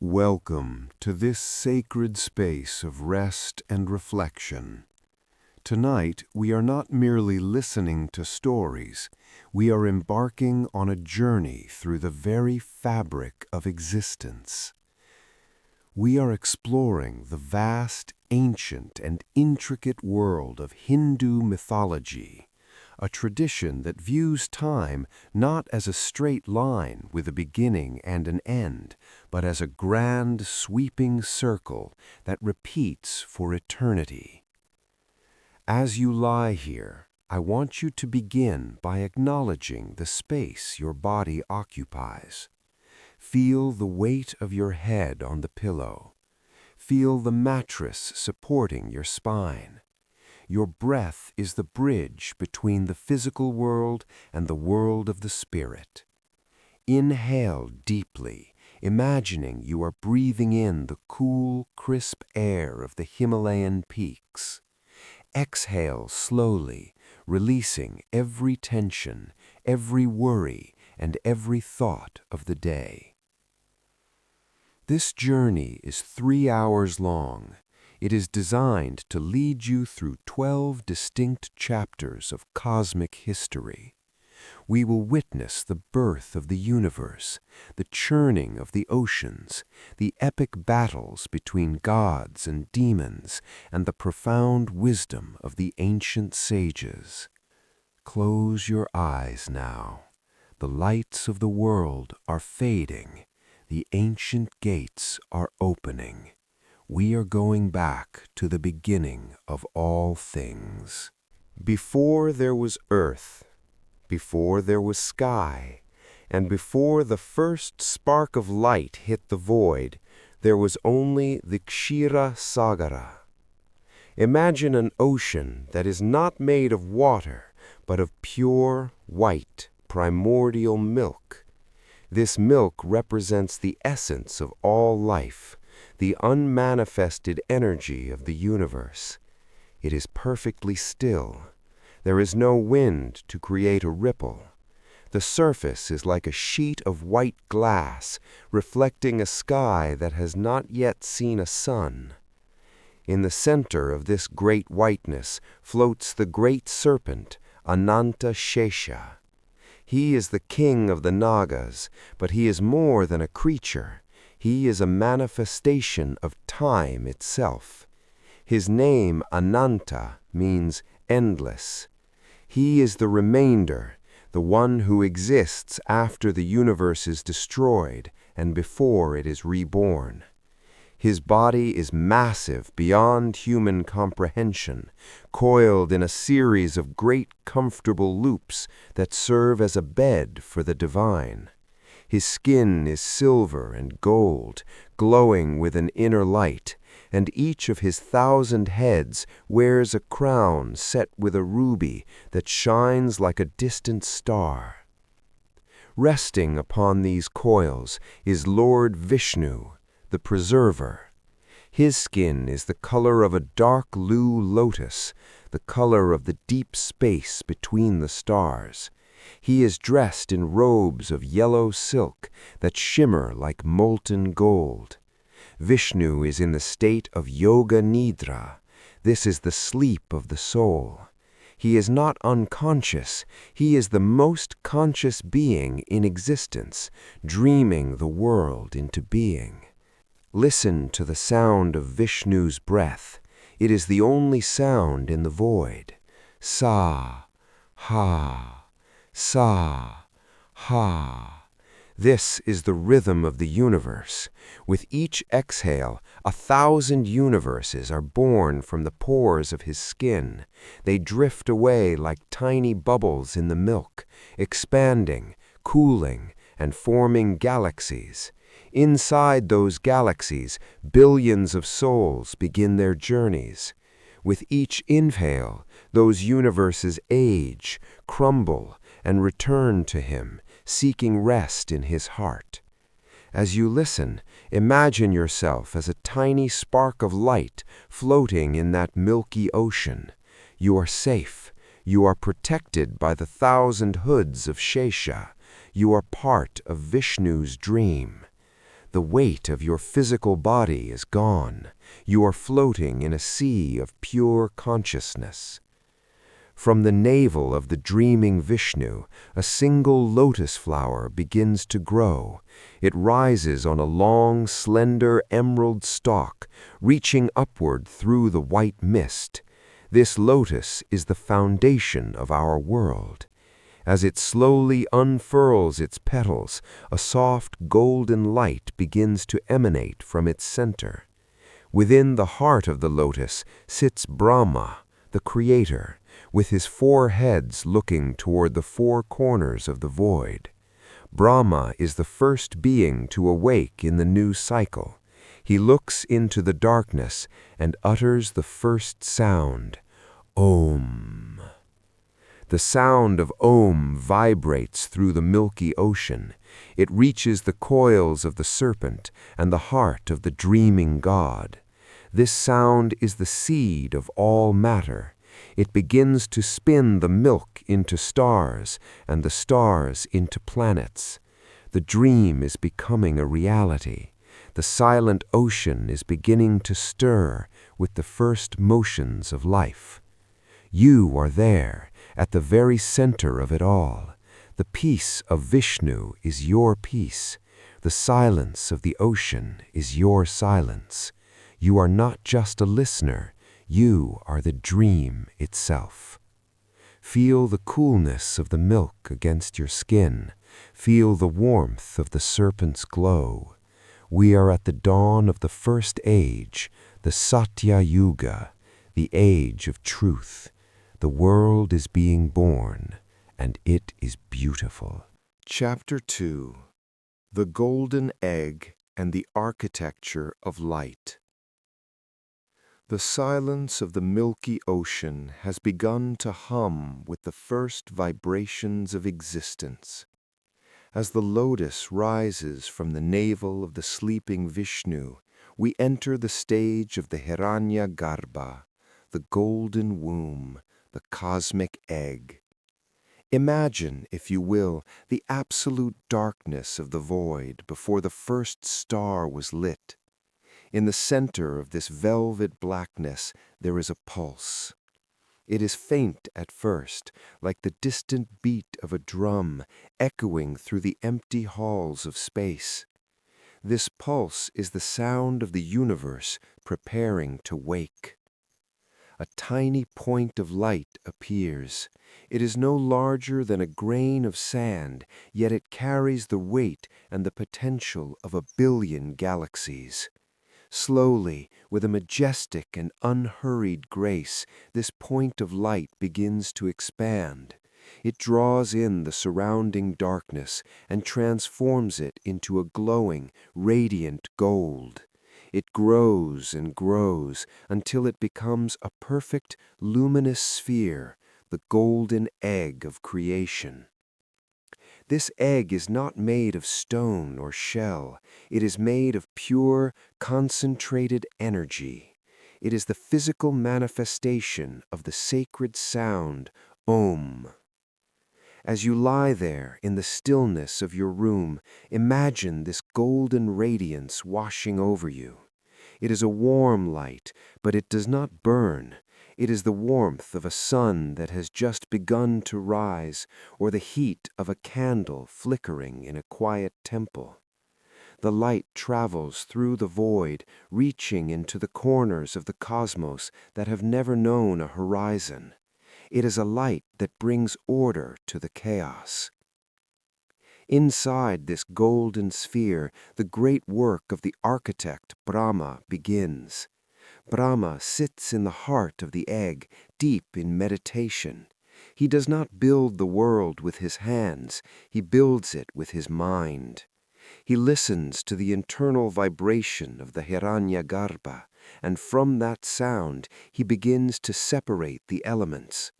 Welcome to this sacred space of rest and reflection. Tonight, we are not merely listening to stories, we are embarking on a journey through the very fabric of existence. We are exploring the vast, ancient, and intricate world of Hindu mythology, a tradition that views time not as a straight line with a beginning and an end, but as a grand, sweeping circle that repeats for eternity. As you lie here, I want you to begin by acknowledging the space your body occupies. Feel the weight of your head on the pillow. Feel the mattress supporting your spine. Your breath is the bridge between the physical world and the world of the spirit. Inhale deeply, imagining you are breathing in the cool, crisp air of the Himalayan peaks. Exhale slowly, releasing every tension, every worry, and every thought of the day. This journey is 3 hours long. It is designed to lead you through 12 distinct chapters of cosmic history. We will witness the birth of the universe, the churning of the oceans, the epic battles between gods and demons, and the profound wisdom of the ancient sages. Close your eyes now. The lights of the world are fading. The ancient gates are opening. We are going back to the beginning of all things. Before there was earth, before there was sky, and before the first spark of light hit the void, there was only the Kshira Sagara. Imagine an ocean that is not made of water, but of pure, white, primordial milk. This milk represents the essence of all life, the unmanifested energy of the universe. It is perfectly still. There is no wind to create a ripple. The surface is like a sheet of white glass, reflecting a sky that has not yet seen a sun. In the center of this great whiteness floats the great serpent, Ananta Shesha. He is the king of the Nagas, but he is more than a creature. He is a manifestation of time itself. His name, Ananta, means endless. He is the remainder, the one who exists after the universe is destroyed and before it is reborn. His body is massive beyond human comprehension, coiled in a series of great comfortable loops that serve as a bed for the divine. His skin is silver and gold, glowing with an inner light, and each of his 1,000 heads wears a crown set with a ruby that shines like a distant star. Resting upon these coils is Lord Vishnu, the preserver. His skin is the color of a dark blue lotus, the color of the deep space between the stars. He is dressed in robes of yellow silk that shimmer like molten gold. Vishnu is in the state of Yoga Nidra. This is the sleep of the soul. He is not unconscious. He is the most conscious being in existence, dreaming the world into being. Listen to the sound of Vishnu's breath. It is the only sound in the void. Sa, ha, sa, ha. This is the rhythm of the universe. With each exhale, 1,000 universes are born from the pores of his skin. They drift away like tiny bubbles in the milk, expanding, cooling, and forming galaxies. Inside those galaxies, billions of souls begin their journeys. With each inhale, those universes age, crumble, and return to him, seeking rest in his heart. As you listen, imagine yourself as a tiny spark of light floating in that milky ocean. You are safe. You are protected by the 1,000 hoods of Shesha. You are part of Vishnu's dream. The weight of your physical body is gone. You are floating in a sea of pure consciousness. From the navel of the dreaming Vishnu, a single lotus flower begins to grow. It rises on a long, slender emerald stalk, reaching upward through the white mist. This lotus is the foundation of our world. As it slowly unfurls its petals, a soft golden light begins to emanate from its center. Within the heart of the lotus sits Brahma, the creator, with his 4 heads looking toward the 4 corners of the void. Brahma is the first being to awake in the new cycle. He looks into the darkness and utters the first sound, Om. The sound of Om vibrates through the milky ocean. It reaches the coils of the serpent and the heart of the dreaming god. This sound is the seed of all matter. It begins to spin the milk into stars and the stars into planets. The dream is becoming a reality. The silent ocean is beginning to stir with the first motions of life. You are there, at the very center of it all. The peace of Vishnu is your peace. The silence of the ocean is your silence. You are not just a listener, you are the dream itself. Feel the coolness of the milk against your skin. Feel the warmth of the serpent's glow. We are at the dawn of the first age, the Satya Yuga, the age of truth. The world is being born, and it is beautiful. Chapter 2: The Golden Egg and the Architecture of Light. The silence of the milky ocean has begun to hum with the first vibrations of existence. As the lotus rises from the navel of the sleeping Vishnu, we enter the stage of the Hiranyagarbha, the golden womb, the cosmic egg. Imagine, if you will, the absolute darkness of the void before the first star was lit. In the center of this velvet blackness there is a pulse. It is faint at first, like the distant beat of a drum echoing through the empty halls of space. This pulse is the sound of the universe preparing to wake. A tiny point of light appears. It is no larger than a grain of sand, yet it carries the weight and the potential of 1 billion galaxies. Slowly, with a majestic and unhurried grace, this point of light begins to expand. It draws in the surrounding darkness and transforms it into a glowing, radiant gold. It grows and grows until it becomes a perfect, luminous sphere, the golden egg of creation. This egg is not made of stone or shell. It is made of pure, concentrated energy. It is the physical manifestation of the sacred sound, Om. As you lie there in the stillness of your room, imagine this golden radiance washing over you. It is a warm light, but it does not burn. It is the warmth of a sun that has just begun to rise, or the heat of a candle flickering in a quiet temple. The light travels through the void, reaching into the corners of the cosmos that have never known a horizon. It is a light that brings order to the chaos. Inside this golden sphere, the great work of the architect Brahma begins. Brahma sits in the heart of the egg, deep in meditation. He does not build the world with his hands, he builds it with his mind. He listens to the internal vibration of the Hiranyagarbha, and from that sound he begins to separate the elements.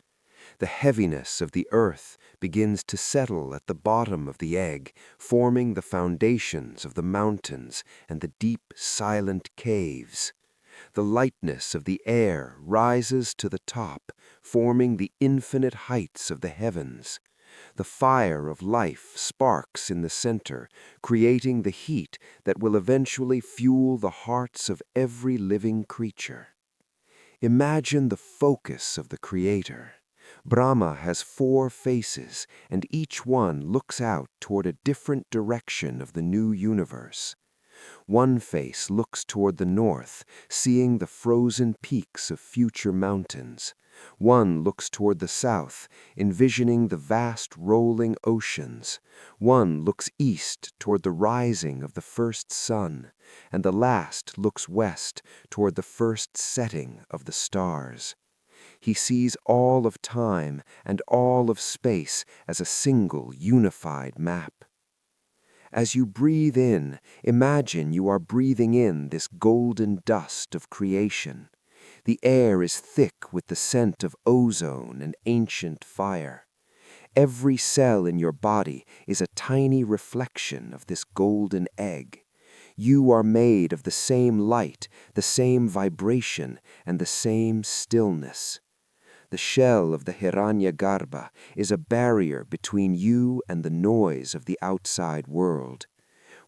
The heaviness of the earth begins to settle at the bottom of the egg, forming the foundations of the mountains and the deep, silent caves. The lightness of the air rises to the top, forming the infinite heights of the heavens. The fire of life sparks in the center, creating the heat that will eventually fuel the hearts of every living creature. Imagine the focus of the Creator. Brahma has 4 faces, and each one looks out toward a different direction of the new universe. One face looks toward the north, seeing the frozen peaks of future mountains. One looks toward the south, envisioning the vast rolling oceans. One looks east toward the rising of the first sun, and the last looks west toward the first setting of the stars. He sees all of time and all of space as a single unified map. As you breathe in, imagine you are breathing in this golden dust of creation. The air is thick with the scent of ozone and ancient fire. Every cell in your body is a tiny reflection of this golden egg. You are made of the same light, the same vibration, and the same stillness. The shell of the Hiranyagarbha is a barrier between you and the noise of the outside world.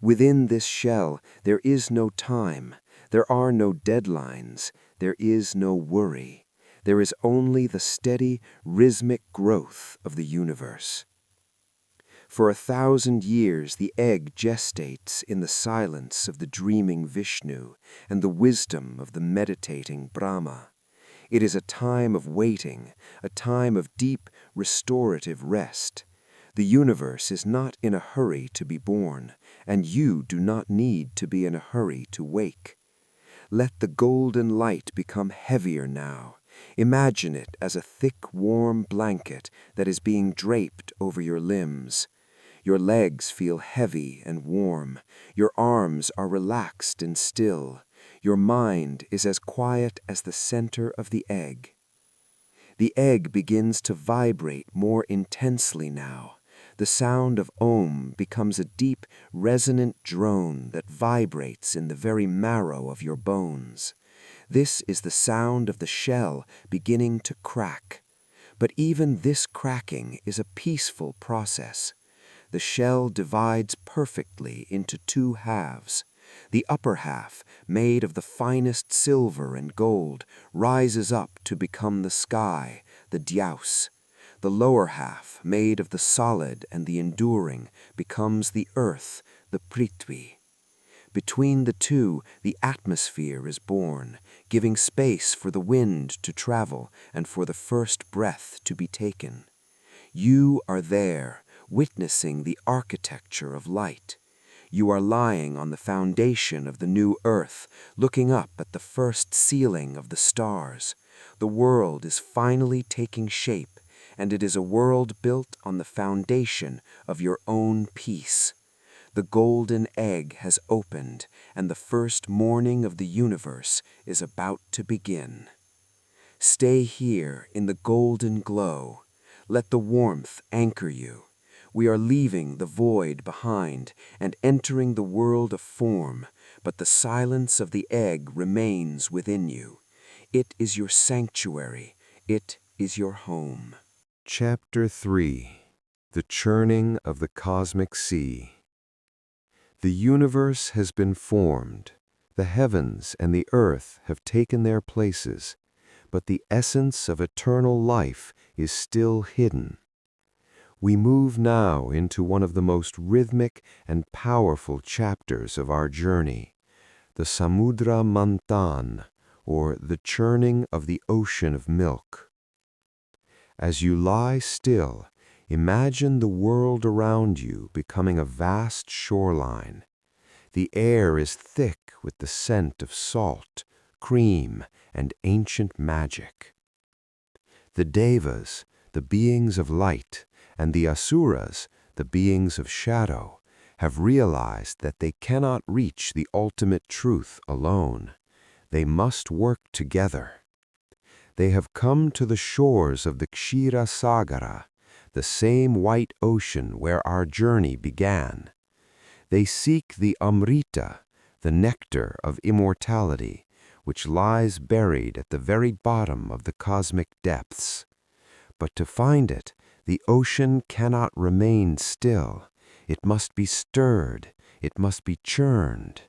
Within this shell, there is no time, there are no deadlines, there is no worry. There is only the steady, rhythmic growth of the universe. For 1,000 years, the egg gestates in the silence of the dreaming Vishnu and the wisdom of the meditating Brahma. It is a time of waiting, a time of deep, restorative rest. The universe is not in a hurry to be born, and you do not need to be in a hurry to wake. Let the golden light become heavier now. Imagine it as a thick, warm blanket that is being draped over your limbs. Your legs feel heavy and warm. Your arms are relaxed and still. Your mind is as quiet as the center of the egg. The egg begins to vibrate more intensely now. The sound of Om becomes a deep, resonant drone that vibrates in the very marrow of your bones. This is the sound of the shell beginning to crack. But even this cracking is a peaceful process. The shell divides perfectly into 2 halves. The upper half, made of the finest silver and gold, rises up to become the sky, the Dyaus. The lower half, made of the solid and the enduring, becomes the earth, the Prithvi. Between the two, the atmosphere is born, giving space for the wind to travel and for the first breath to be taken. You are there, witnessing the architecture of light. You are lying on the foundation of the new earth, looking up at the first ceiling of the stars. The world is finally taking shape, and it is a world built on the foundation of your own peace. The golden egg has opened, and the first morning of the universe is about to begin. Stay here in the golden glow. Let the warmth anchor you. We are leaving the void behind and entering the world of form, but the silence of the egg remains within you. It is your sanctuary. It is your home. Chapter 3. The Churning of the Cosmic Sea. The universe has been formed. The heavens and the earth have taken their places, but the essence of eternal life is still hidden. We move now into one of the most rhythmic and powerful chapters of our journey, the Samudra Manthan, or the churning of the ocean of milk. As you lie still, imagine the world around you becoming a vast shoreline. The air is thick with the scent of salt, cream, and ancient magic. The Devas, the beings of light, and the Asuras, the beings of shadow, have realized that they cannot reach the ultimate truth alone. They must work together. They have come to the shores of the Kshira Sagara, the same white ocean where our journey began. They seek the Amrita, the nectar of immortality, which lies buried at the very bottom of the cosmic depths. But to find it, The ocean cannot remain still. It must be stirred. It must be churned.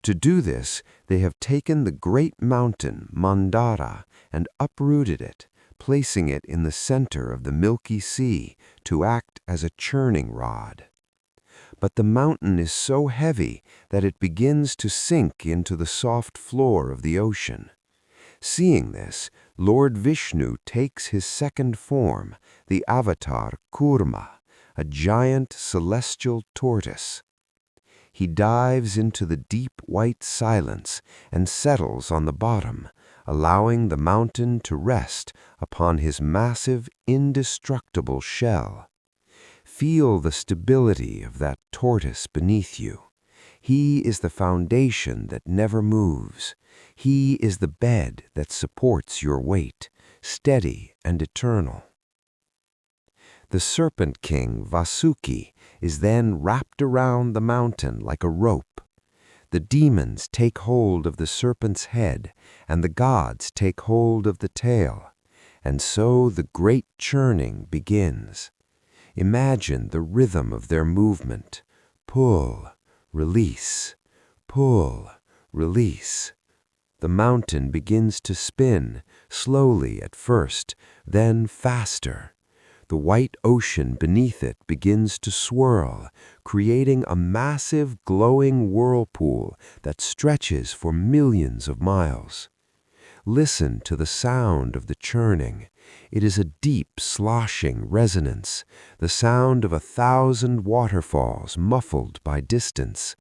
To do this, they have taken the great mountain, Mandara, and uprooted it, placing it in the center of the Milky Sea to act as a churning rod. But the mountain is so heavy that it begins to sink into the soft floor of the ocean. Seeing this, Lord Vishnu takes his second form, the avatar Kurma, a giant celestial tortoise. He dives into the deep white silence and settles on the bottom, allowing the mountain to rest upon his massive, indestructible shell. Feel the stability of that tortoise beneath you. He is the foundation that never moves. He is the bed that supports your weight, steady and eternal. The serpent king, Vasuki, is then wrapped around the mountain like a rope. The demons take hold of the serpent's head, and the gods take hold of the tail. And so the great churning begins. Imagine the rhythm of their movement. Pull, release, pull, release. The mountain begins to spin, slowly at first, then faster. The white ocean beneath it begins to swirl, creating a massive glowing whirlpool that stretches for millions of miles. Listen to the sound of the churning. It is a deep, sloshing resonance, the sound of 1,000 waterfalls muffled by distance.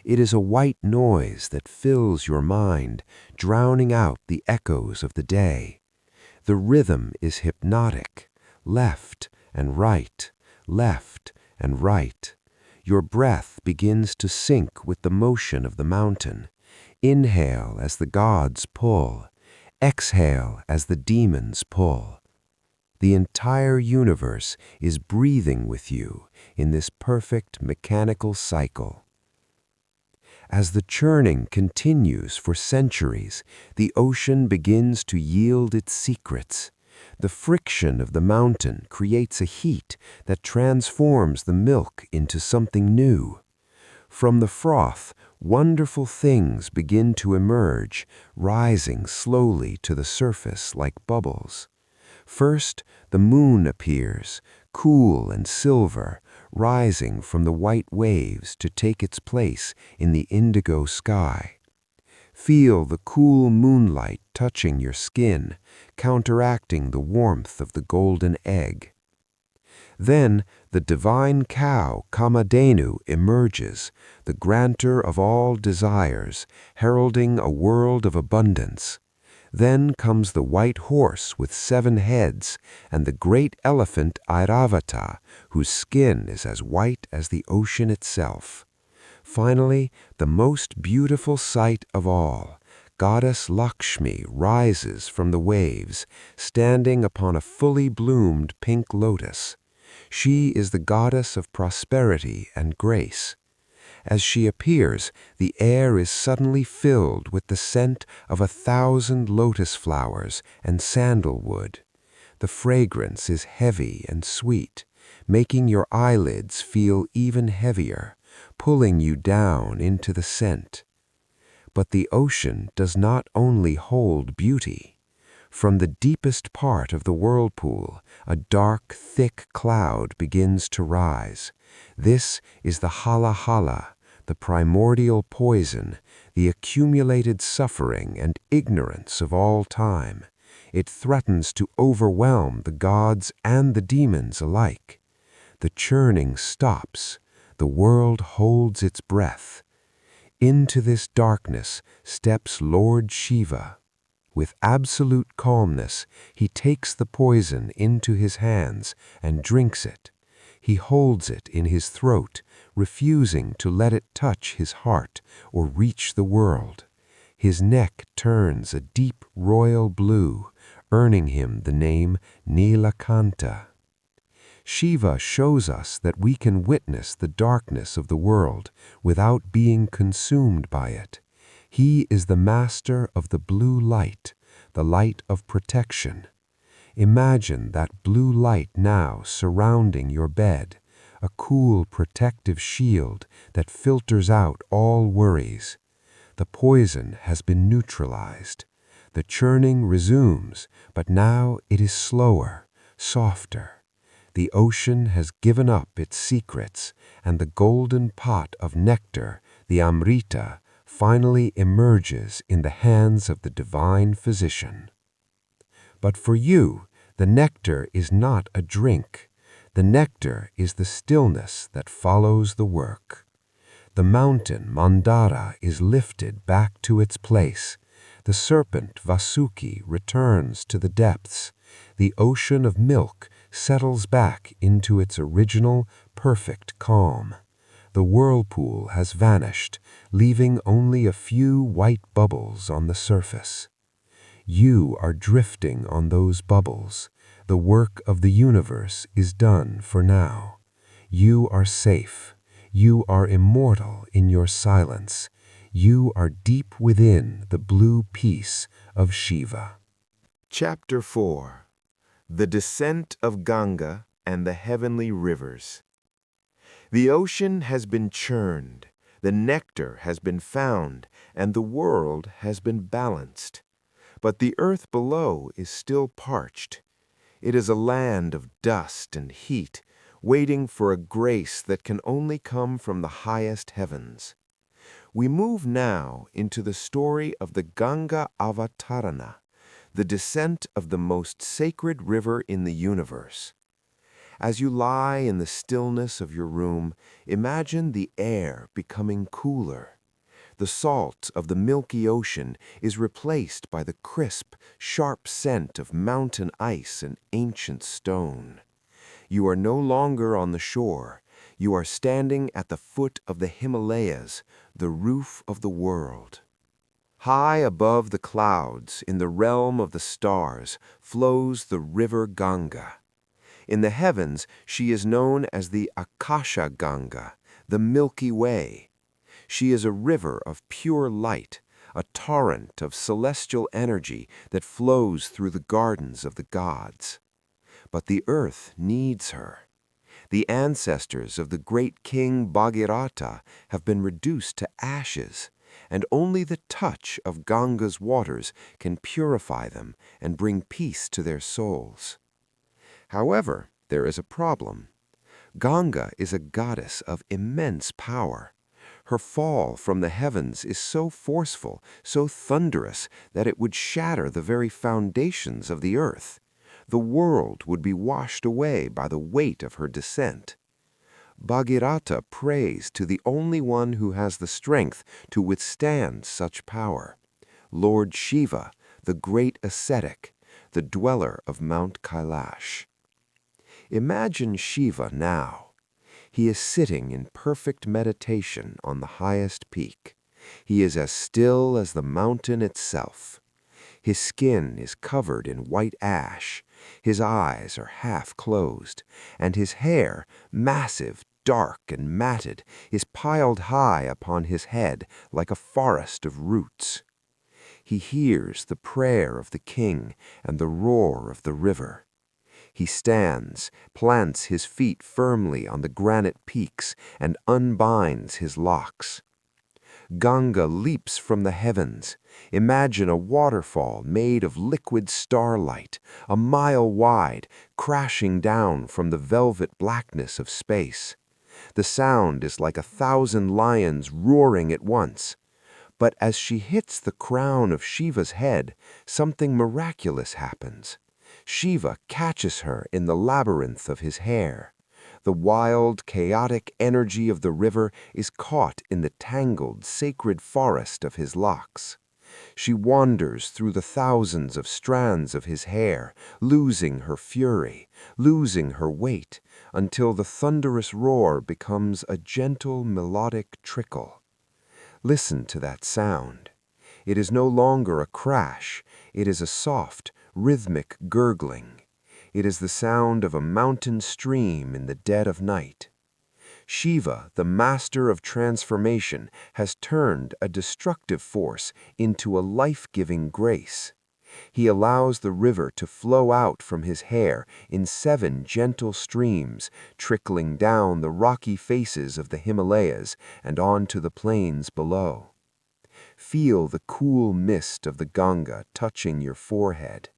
It is a white noise that fills your mind, drowning out the echoes of the day. The rhythm is hypnotic, left and right, left and right. Your breath begins to sync with the motion of the mountain. Inhale as the gods pull. Exhale as the demons pull. The entire universe is breathing with you in this perfect mechanical cycle. As the churning continues for centuries, the ocean begins to yield its secrets. The friction of the mountain creates a heat that transforms the milk into something new. From the froth, wonderful things begin to emerge, rising slowly to the surface like bubbles. First, the moon appears, cool and silver, rising from the white waves to take its place in the indigo sky. Feel the cool moonlight touching your skin, counteracting the warmth of the golden egg. Then the divine cow Kamadhenu emerges, the granter of all desires, heralding a world of abundance. Then comes the white horse with 7 heads, and the great elephant Airavata, whose skin is as white as the ocean itself. Finally, the most beautiful sight of all, Goddess Lakshmi rises from the waves, standing upon a fully bloomed pink lotus. She is the goddess of prosperity and grace. As she appears, the air is suddenly filled with the scent of 1,000 lotus flowers and sandalwood. The fragrance is heavy and sweet, making your eyelids feel even heavier, pulling you down into the scent. But the ocean does not only hold beauty. From the deepest part of the whirlpool, a dark, thick cloud begins to rise. This is the hala hala, the primordial poison, the accumulated suffering and ignorance of all time. It threatens to overwhelm the gods and the demons alike. The churning stops. The world holds its breath. Into this darkness steps Lord Shiva. With absolute calmness, he takes the poison into his hands and drinks it. He holds it in his throat, refusing to let it touch his heart or reach the world. His neck turns a deep royal blue, earning him the name Nilakanta. Shiva shows us that we can witness the darkness of the world without being consumed by it. He is the master of the blue light, the light of protection. Imagine that blue light now surrounding your bed, a cool protective shield that filters out all worries. The poison has been neutralized. The churning resumes, but now it is slower, softer. The ocean has given up its secrets, and the golden pot of nectar, the Amrita, finally emerges in the hands of the divine physician. But for you, the nectar is not a drink. The nectar is the stillness that follows the work. The mountain Mandara is lifted back to its place. The serpent Vasuki returns to the depths. The ocean of milk settles back into its original, perfect calm. The whirlpool has vanished, leaving only a few white bubbles on the surface. You are drifting on those bubbles. The work of the universe is done for now. You are safe. You are immortal in your silence. You are deep within the blue peace of Shiva. Chapter 4. The Descent of Ganga and the Heavenly Rivers. The ocean has been churned, the nectar has been found, and the world has been balanced. But the earth below is still parched. It is a land of dust and heat, waiting for a grace that can only come from the highest heavens. We move now into the story of the Ganga Avatarana, the descent of the most sacred river in the universe. As you lie in the stillness of your room, imagine the air becoming cooler. The salt of the milky ocean is replaced by the crisp, sharp scent of mountain ice and ancient stone. You are no longer on the shore. You are standing at the foot of the Himalayas, the roof of the world. High above the clouds, in the realm of the stars, flows the river Ganga. In the heavens, she is known as the Akasha Ganga, the Milky Way. She is a river of pure light, a torrent of celestial energy that flows through the gardens of the gods. But the earth needs her. The ancestors of the great king Bhagirata have been reduced to ashes, and only the touch of Ganga's waters can purify them and bring peace to their souls. However, there is a problem. Ganga is a goddess of immense power. Her fall from the heavens is so forceful, so thunderous, that it would shatter the very foundations of the earth. The world would be washed away by the weight of her descent. Bhagirata prays to the only one who has the strength to withstand such power, Lord Shiva, the great ascetic, the dweller of Mount Kailash. Imagine Shiva now. He is sitting in perfect meditation on the highest peak. He is as still as the mountain itself. His skin is covered in white ash, his eyes are half closed, and his hair, massive, dark, and matted, is piled high upon his head like a forest of roots. He hears the prayer of the king and the roar of the river. He stands, plants his feet firmly on the granite peaks, and unbinds his locks. Ganga leaps from the heavens. Imagine a waterfall made of liquid starlight, a mile wide, crashing down from the velvet blackness of space. The sound is like 1,000 lions roaring at once. But as she hits the crown of Shiva's head, something miraculous happens. Shiva catches her in the labyrinth of his hair. The wild, chaotic energy of the river is caught in the tangled, sacred forest of his locks. She wanders through the thousands of strands of his hair, losing her fury, losing her weight, until the thunderous roar becomes a gentle, melodic trickle. Listen to that sound. It is no longer a crash. It is a soft, rhythmic gurgling. It is the sound of a mountain stream in the dead of night. Shiva, the master of transformation, has turned a destructive force into a life-giving grace. He allows the river to flow out from his hair in 7 gentle streams, trickling down the rocky faces of the Himalayas and onto the plains below. Feel the cool mist of the Ganga touching your forehead.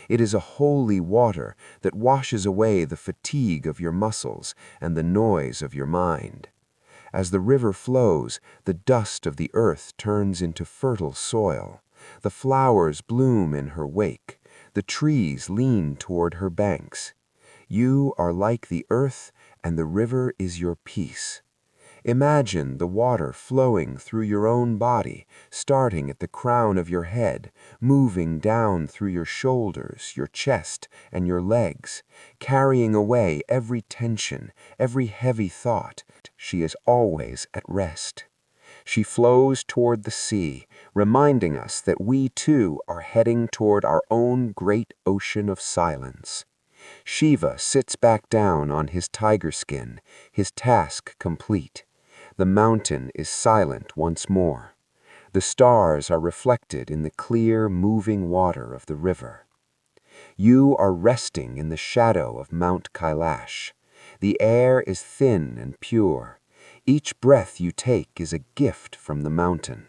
It is a holy water that washes away the fatigue of your muscles and the noise of your mind. As the river flows, the dust of the earth turns into fertile soil. The flowers bloom in her wake. The trees lean toward her banks. You are like the earth, and the river is your peace. Imagine the water flowing through your own body, starting at the crown of your head, moving down through your shoulders, your chest, and your legs, carrying away every tension, every heavy thought. She is always at rest. She flows toward the sea, reminding us that we too are heading toward our own great ocean of silence. Shiva sits back down on his tiger skin, his task complete. The mountain is silent once more. The stars are reflected in the clear, moving water of the river. You are resting in the shadow of Mount Kailash. The air is thin and pure. Each breath you take is a gift from the mountain.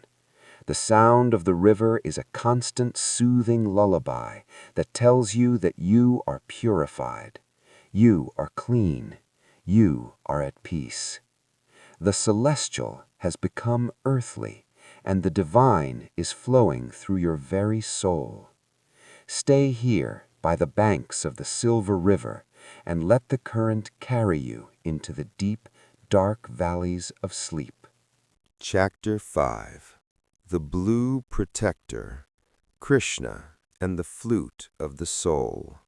The sound of the river is a constant, soothing lullaby that tells you that you are purified. You are clean. You are at peace. The celestial has become earthly, and the divine is flowing through your very soul. Stay here by the banks of the silver river and let the current carry you into the deep, dark valleys of sleep. Chapter 5. The Blue Protector, Krishna and the Flute of the Soul.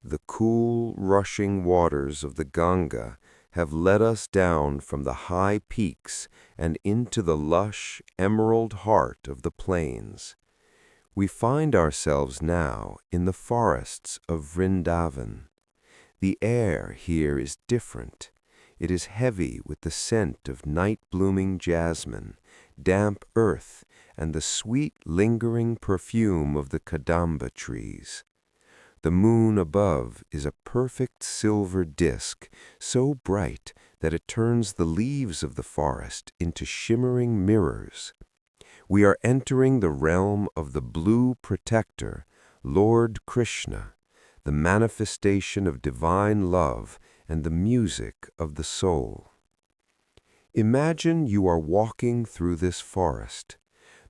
The cool, rushing waters of the Ganga have led us down from the high peaks and into the lush, emerald heart of the plains. We find ourselves now in the forests of Vrindavan. The air here is different. It is heavy with the scent of night-blooming jasmine, damp earth, and the sweet, lingering perfume of the kadamba trees. The moon above is a perfect silver disk, so bright that it turns the leaves of the forest into shimmering mirrors. We are entering the realm of the Blue Protector, Lord Krishna, the manifestation of divine love and the music of the soul. Imagine you are walking through this forest.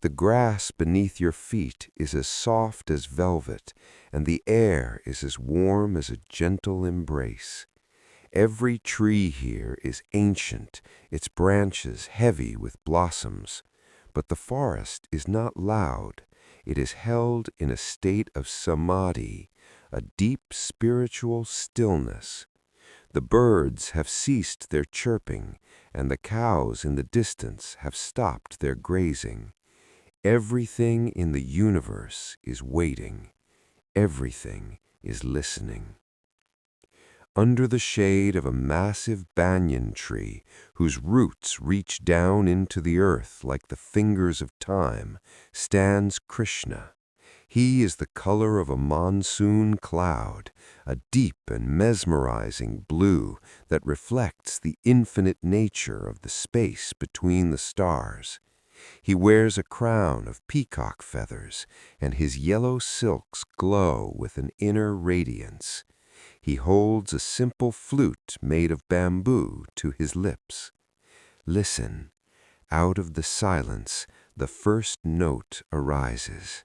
The grass beneath your feet is as soft as velvet, and the air is as warm as a gentle embrace. Every tree here is ancient, its branches heavy with blossoms. But the forest is not loud. It is held in a state of samadhi, a deep spiritual stillness. The birds have ceased their chirping, and the cows in the distance have stopped their grazing. Everything in the universe is waiting. Everything is listening. Under the shade of a massive banyan tree, whose roots reach down into the earth like the fingers of time, stands Krishna. He is the color of a monsoon cloud, a deep and mesmerizing blue that reflects the infinite nature of the space between the stars. He wears a crown of peacock feathers, and his yellow silks glow with an inner radiance. He holds a simple flute made of bamboo to his lips. Listen. Out of the silence, the first note arises.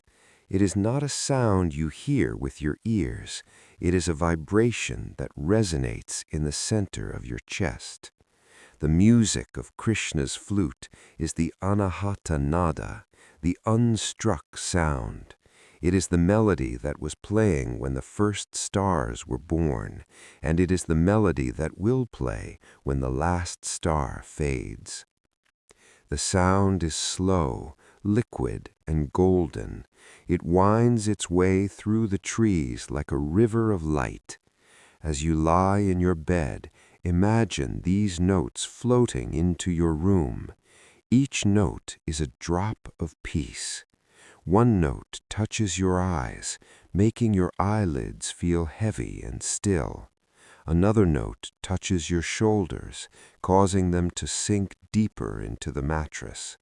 It is not a sound you hear with your ears. It is a vibration that resonates in the center of your chest. The music of Krishna's flute is the anahata nada, the unstruck sound. It is the melody that was playing when the first stars were born, and it is the melody that will play when the last star fades. The sound is slow, liquid, and golden. It winds its way through the trees like a river of light. As you lie in your bed, imagine these notes floating into your room. Each note is a drop of peace. One note touches your eyes, making your eyelids feel heavy and still. Another note touches your shoulders, causing them to sink deeper into the mattress.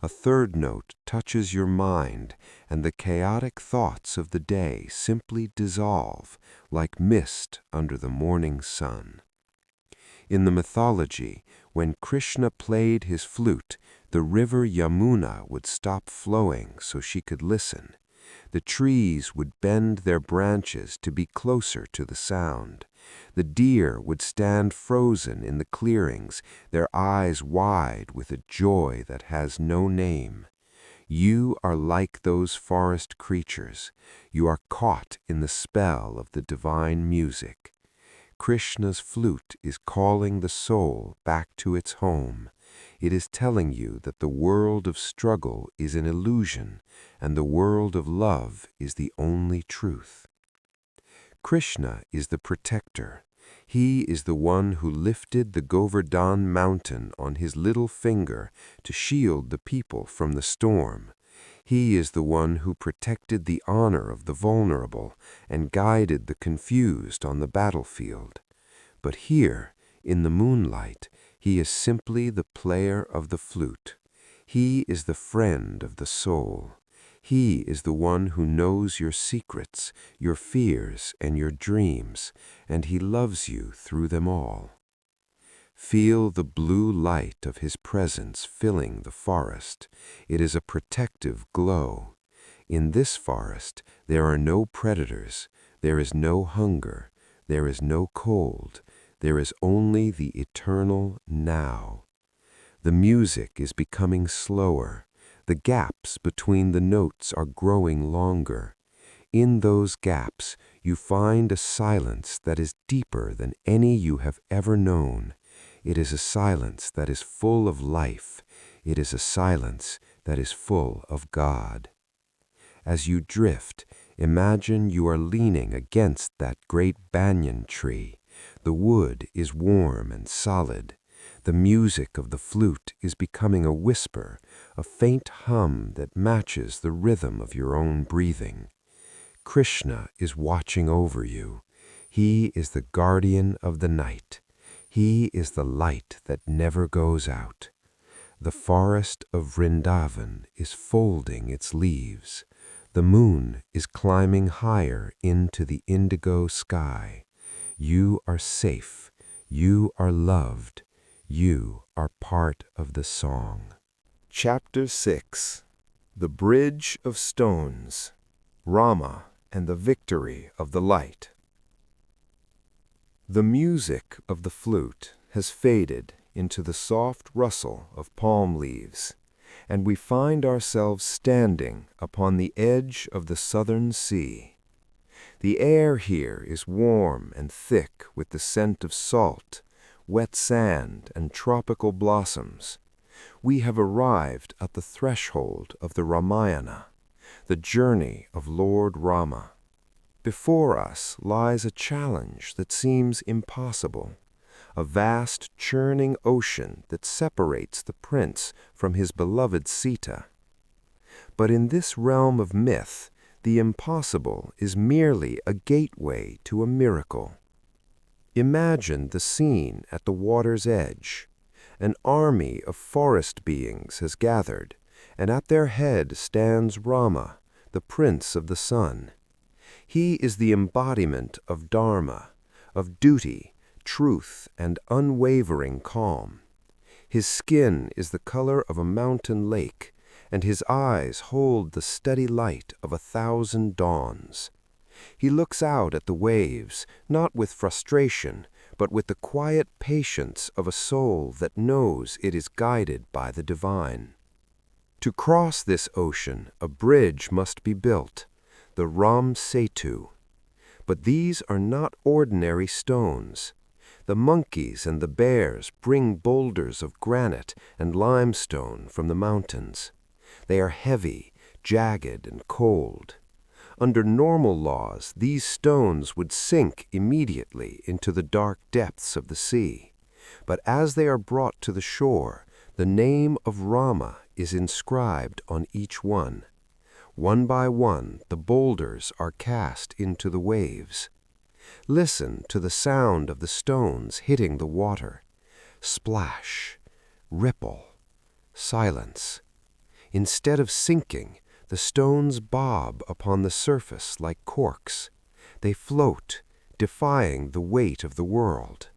A third note touches your mind, and the chaotic thoughts of the day simply dissolve, like mist under the morning sun. In the mythology, when Krishna played his flute, the river Yamuna would stop flowing so she could listen. The trees would bend their branches to be closer to the sound. The deer would stand frozen in the clearings, their eyes wide with a joy that has no name. You are like those forest creatures. You are caught in the spell of the divine music. Krishna's flute is calling the soul back to its home. It is telling you that the world of struggle is an illusion, and the world of love is the only truth. Krishna is the protector. He is the one who lifted the Govardhan mountain on his little finger to shield the people from the storm. He is the one who protected the honor of the vulnerable and guided the confused on the battlefield. But here, in the moonlight, he is simply the player of the flute. He is the friend of the soul. He is the one who knows your secrets, your fears, and your dreams, and he loves you through them all. Feel the blue light of his presence filling the forest. It is a protective glow. In this forest, there are no predators, there is no hunger, there is no cold, there is only the eternal now. The music is becoming slower. The gaps between the notes are growing longer. In those gaps, you find a silence that is deeper than any you have ever known. It is a silence that is full of life. It is a silence that is full of God. As you drift, imagine you are leaning against that great banyan tree. The wood is warm and solid. The music of the flute is becoming a whisper, a faint hum that matches the rhythm of your own breathing. Krishna is watching over you. He is the guardian of the night. He is the light that never goes out. The forest of Vrindavan is folding its leaves. The moon is climbing higher into the indigo sky. You are safe. You are loved. You are part of the song. Chapter 6. The Bridge of Stones. Rama and the Victory of the Light. The music of the flute has faded into the soft rustle of palm leaves, and we find ourselves standing upon the edge of the southern sea. The air here is warm and thick with the scent of salt, wet sand, and tropical blossoms. We have arrived at the threshold of the Ramayana, the journey of Lord Rama. Before us lies a challenge that seems impossible, a vast churning ocean that separates the prince from his beloved Sita. But in this realm of myth, the impossible is merely a gateway to a miracle. Imagine the scene at the water's edge. An army of forest beings has gathered, and at their head stands Rama, the prince of the sun. He is the embodiment of dharma, of duty, truth, and unwavering calm. His skin is the color of a mountain lake, and his eyes hold the steady light of 1,000 dawns. He looks out at the waves, not with frustration, but with the quiet patience of a soul that knows it is guided by the divine. To cross this ocean, a bridge must be built, the Ram Setu. But these are not ordinary stones. The monkeys and the bears bring boulders of granite and limestone from the mountains. They are heavy, jagged, and cold. Under normal laws, these stones would sink immediately into the dark depths of the sea. But as they are brought to the shore, the name of Rama is inscribed on each one. One by one, the boulders are cast into the waves. Listen to the sound of the stones hitting the water. Splash, ripple, silence. Instead of sinking, the stones bob upon the surface like corks. They float, defying the weight of the world.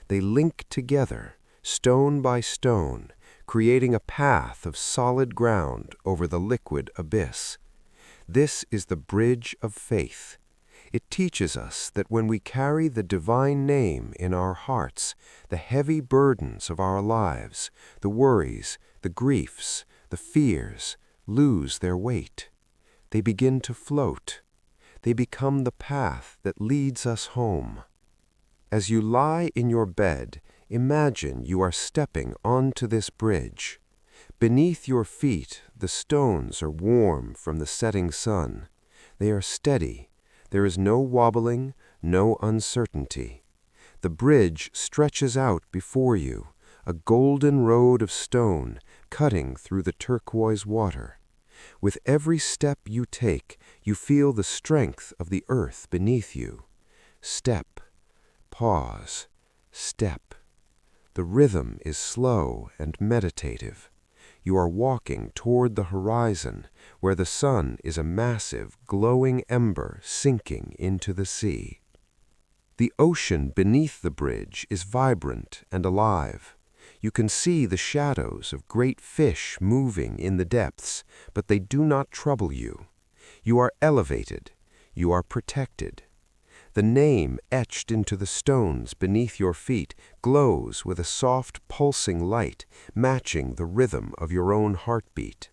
They link together, stone by stone, creating a path of solid ground over the liquid abyss. This is the bridge of faith. It teaches us that when we carry the divine name in our hearts, the heavy burdens of our lives, the worries, the griefs, the fears, lose their weight. They begin to float. They become the path that leads us home. As you lie in your bed, imagine you are stepping onto this bridge. Beneath your feet, the stones are warm from the setting sun. They are steady. There is no wobbling, no uncertainty. The bridge stretches out before you, a golden road of stone cutting through the turquoise water. With every step you take, you feel the strength of the earth beneath you. Step, pause, step. The rhythm is slow and meditative. You are walking toward the horizon, where the sun is a massive, glowing ember sinking into the sea. The ocean beneath the bridge is vibrant and alive. You can see the shadows of great fish moving in the depths, but they do not trouble you. You are elevated. You are protected. The name etched into the stones beneath your feet glows with a soft, pulsing light, matching the rhythm of your own heartbeat.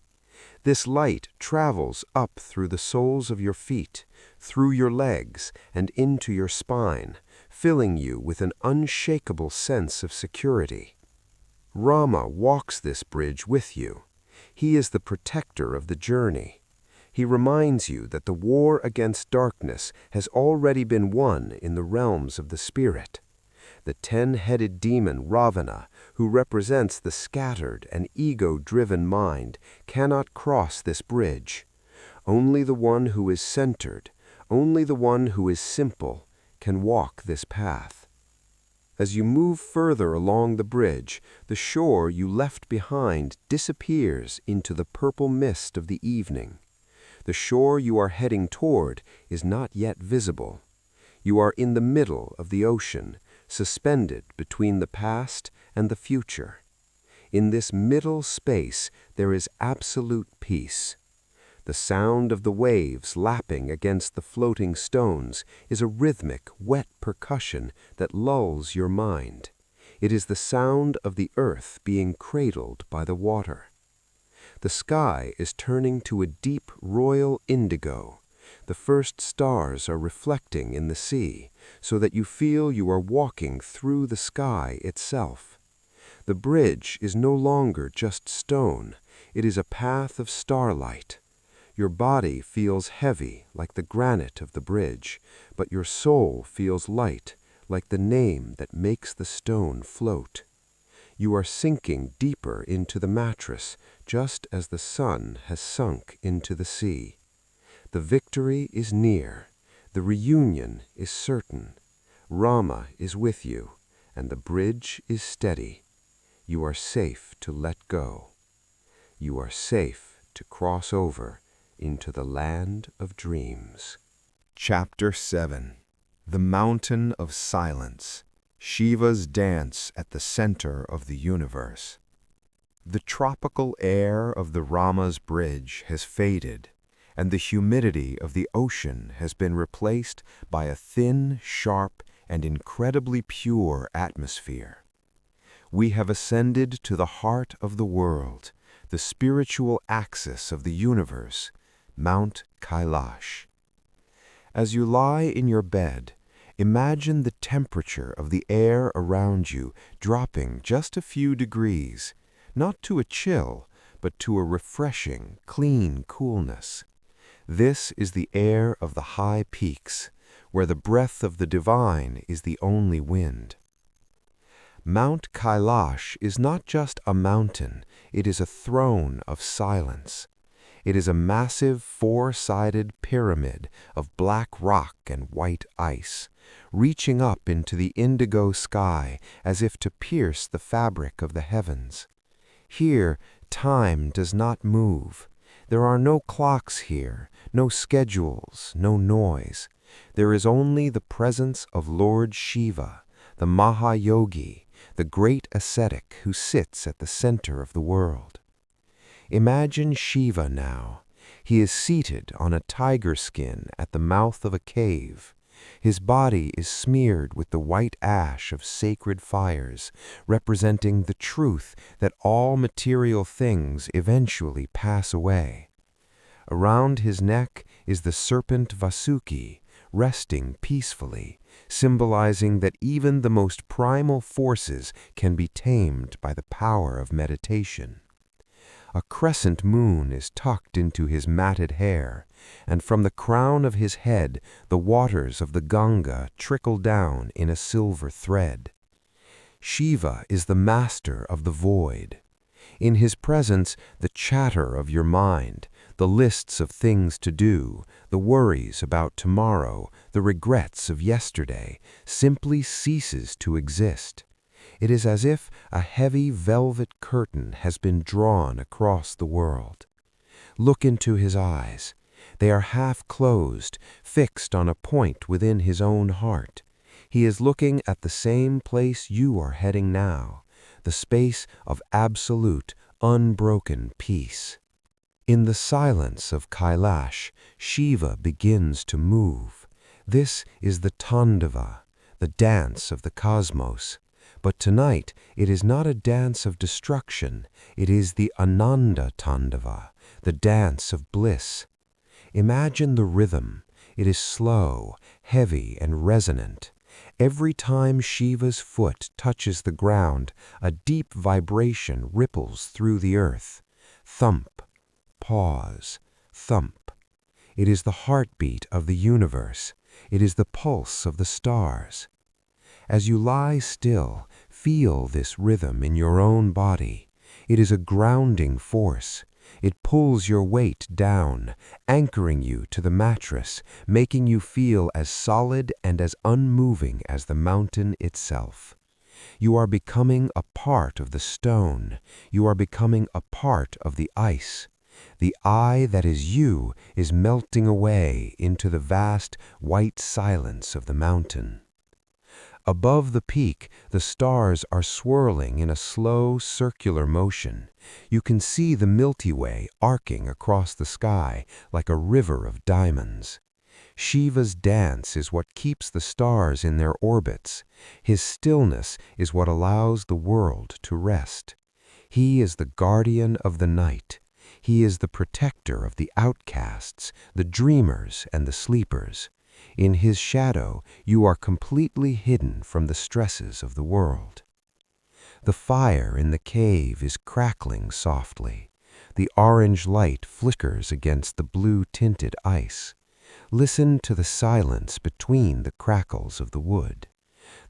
This light travels up through the soles of your feet, through your legs, and into your spine, filling you with an unshakable sense of security. Rama walks this bridge with you. He is the protector of the journey. He reminds you that the war against darkness has already been won in the realms of the spirit. The 10-headed demon Ravana, who represents the scattered and ego-driven mind, cannot cross this bridge. Only the one who is centered, only the one who is simple, can walk this path. As you move further along the bridge, the shore you left behind disappears into the purple mist of the evening. The shore you are heading toward is not yet visible. You are in the middle of the ocean, suspended between the past and the future. In this middle space there is absolute peace. The sound of the waves lapping against the floating stones is a rhythmic, wet percussion that lulls your mind. It is the sound of the earth being cradled by the water. The sky is turning to a deep royal indigo. The first stars are reflecting in the sea, so that you feel you are walking through the sky itself. The bridge is no longer just stone. It is a path of starlight. Your body feels heavy like the granite of the bridge, but your soul feels light like the name that makes the stone float. You are sinking deeper into the mattress, just as the sun has sunk into the sea. The victory is near. The reunion is certain. Rama is with you, and the bridge is steady. You are safe to let go. You are safe to cross over into the land of dreams. Chapter 7. The Mountain of Silence. Shiva's dance at the center of the universe. The tropical air of the Rama's bridge has faded, and the humidity of the ocean has been replaced by a thin, sharp, and incredibly pure atmosphere. We have ascended to the heart of the world, the spiritual axis of the universe, Mount Kailash. As you lie in your bed, imagine the temperature of the air around you dropping just a few degrees, not to a chill, but to a refreshing, clean coolness. This is the air of the high peaks, where the breath of the divine is the only wind. Mount Kailash is not just a mountain, it is a throne of silence. It is a massive four-sided pyramid of black rock and white ice, reaching up into the indigo sky as if to pierce the fabric of the heavens. Here, time does not move. There are no clocks here, no schedules, no noise. There is only the presence of Lord Shiva, the Mahayogi, the great ascetic who sits at the center of the world. Imagine Shiva now. He is seated on a tiger skin at the mouth of a cave. His body is smeared with the white ash of sacred fires, representing the truth that all material things eventually pass away. Around his neck is the serpent Vasuki, resting peacefully, symbolizing that even the most primal forces can be tamed by the power of meditation. A crescent moon is tucked into his matted hair, and from the crown of his head the waters of the Ganga trickle down in a silver thread. Shiva is the master of the void. In his presence, the chatter of your mind, the lists of things to do, the worries about tomorrow, the regrets of yesterday, simply ceases to exist. It is as if a heavy velvet curtain has been drawn across the world. Look into his eyes. They are half closed, fixed on a point within his own heart. He is looking at the same place you are heading now, the space of absolute, unbroken peace. In the silence of Kailash, Shiva begins to move. This is the Tandava, the dance of the cosmos. But tonight, it is not a dance of destruction. It is the Ananda Tandava, the dance of bliss. Imagine the rhythm. It is slow, heavy, and resonant. Every time Shiva's foot touches the ground, a deep vibration ripples through the earth. Thump, pause, thump. It is the heartbeat of the universe. It is the pulse of the stars. As you lie still, feel this rhythm in your own body. It is a grounding force. It pulls your weight down, anchoring you to the mattress, making you feel as solid and as unmoving as the mountain itself. You are becoming a part of the stone. You are becoming a part of the ice. The I that is you is melting away into the vast white silence of the mountain. Above the peak, the stars are swirling in a slow, circular motion. You can see the Milky Way arcing across the sky like a river of diamonds. Shiva's dance is what keeps the stars in their orbits. His stillness is what allows the world to rest. He is the guardian of the night. He is the protector of the outcasts, the dreamers, and the sleepers. In his shadow, you are completely hidden from the stresses of the world. The fire in the cave is crackling softly. The orange light flickers against the blue-tinted ice. Listen to the silence between the crackles of the wood.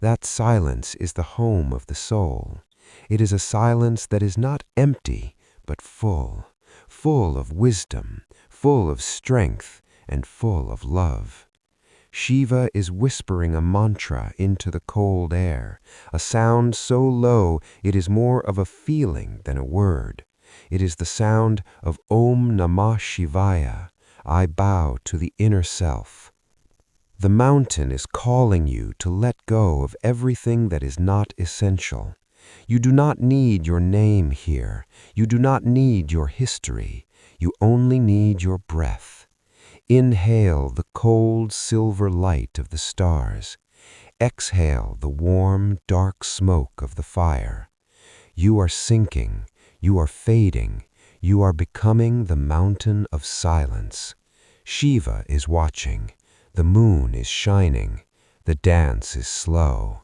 That silence is the home of the soul. It is a silence that is not empty, but full of wisdom, full of strength, and full of love. Shiva is whispering a mantra into the cold air, a sound so low it is more of a feeling than a word. It is the sound of Om Namah Shivaya, I bow to the inner self. The mountain is calling you to let go of everything that is not essential. You do not need your name here. You do not need your history. You only need your breath. Inhale the cold silver light of the stars. Exhale the warm, dark smoke of the fire. You are sinking. You are fading. You are becoming the mountain of silence. Shiva is watching. The moon is shining. The dance is slow.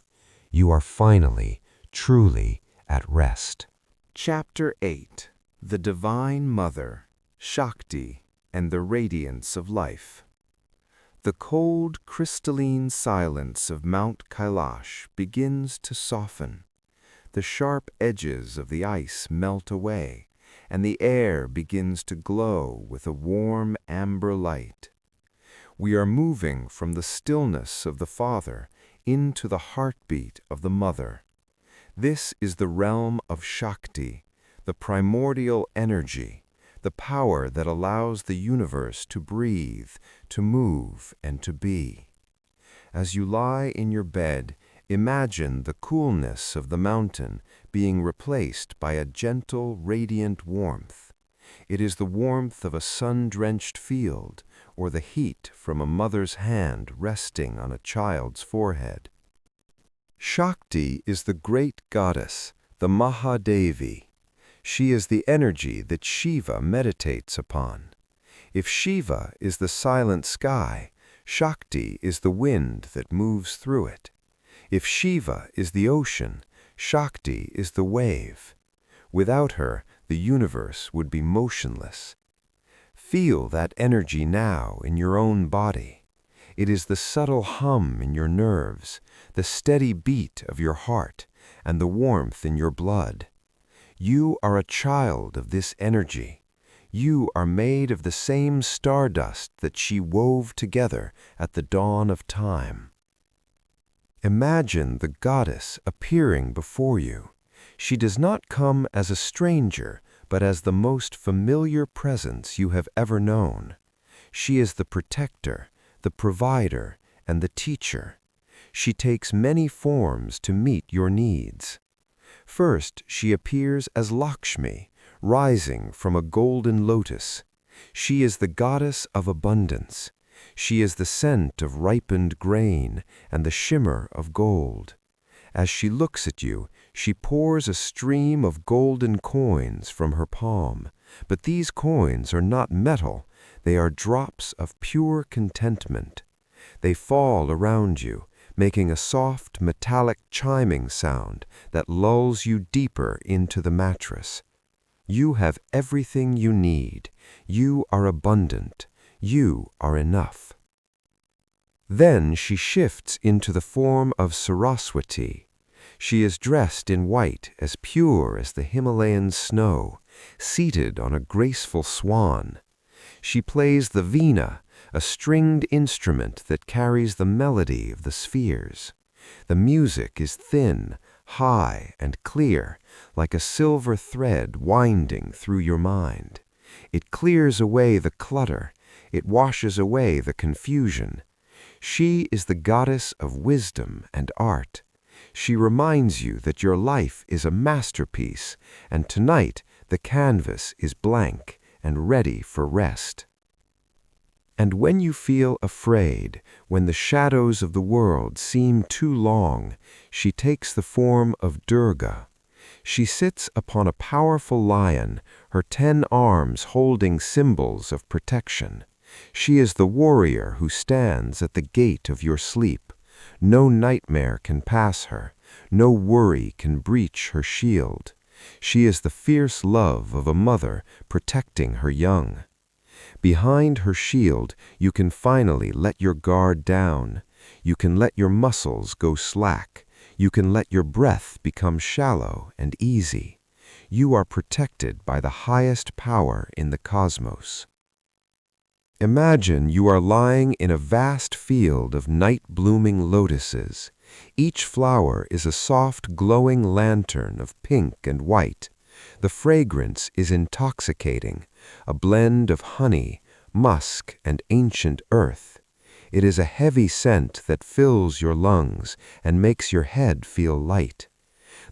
You are finally, truly at rest. Chapter 8. The Divine Mother, Shakti, and the Radiance of Life. The cold, crystalline silence of Mount Kailash begins to soften. The sharp edges of the ice melt away, and the air begins to glow with a warm amber light. We are moving from the stillness of the Father into the heartbeat of the Mother. This is the realm of Shakti, the primordial energy, the power that allows the universe to breathe, to move, and to be. As you lie in your bed, imagine the coolness of the mountain being replaced by a gentle, radiant warmth. It is the warmth of a sun-drenched field, or the heat from a mother's hand resting on a child's forehead. Shakti is the great goddess, the Mahadevi. She is the energy that Shiva meditates upon. If Shiva is the silent sky, Shakti is the wind that moves through it. If Shiva is the ocean, Shakti is the wave. Without her, the universe would be motionless. Feel that energy now in your own body. It is the subtle hum in your nerves, the steady beat of your heart, and the warmth in your blood. You are a child of this energy. You are made of the same stardust that she wove together at the dawn of time. Imagine the goddess appearing before you. She does not come as a stranger, but as the most familiar presence you have ever known. She is the protector, the provider, and the teacher. She takes many forms to meet your needs. First, she appears as Lakshmi, rising from a golden lotus. She is the goddess of abundance. She is the scent of ripened grain and the shimmer of gold. As she looks at you, she pours a stream of golden coins from her palm. But these coins are not metal. They are drops of pure contentment. They fall around you, making a soft, metallic chiming sound that lulls you deeper into the mattress. You have everything you need. You are abundant. You are enough. Then she shifts into the form of Saraswati. She is dressed in white, as pure as the Himalayan snow, seated on a graceful swan. She plays the veena, a stringed instrument that carries the melody of the spheres. The music is thin, high, and clear, like a silver thread winding through your mind. It clears away the clutter. It washes away the confusion. She is the goddess of wisdom and art. She reminds you that your life is a masterpiece, and tonight the canvas is blank and ready for rest. And when you feel afraid, when the shadows of the world seem too long, she takes the form of Durga. She sits upon a powerful lion, her 10 arms holding symbols of protection. She is the warrior who stands at the gate of your sleep. No nightmare can pass her. No worry can breach her shield. She is the fierce love of a mother protecting her young. Behind her shield, you can finally let your guard down. You can let your muscles go slack. You can let your breath become shallow and easy. You are protected by the highest power in the cosmos. Imagine you are lying in a vast field of night-blooming lotuses. Each flower is a soft, glowing lantern of pink and white. The fragrance is intoxicating, a blend of honey, musk, and ancient earth. It is a heavy scent that fills your lungs and makes your head feel light.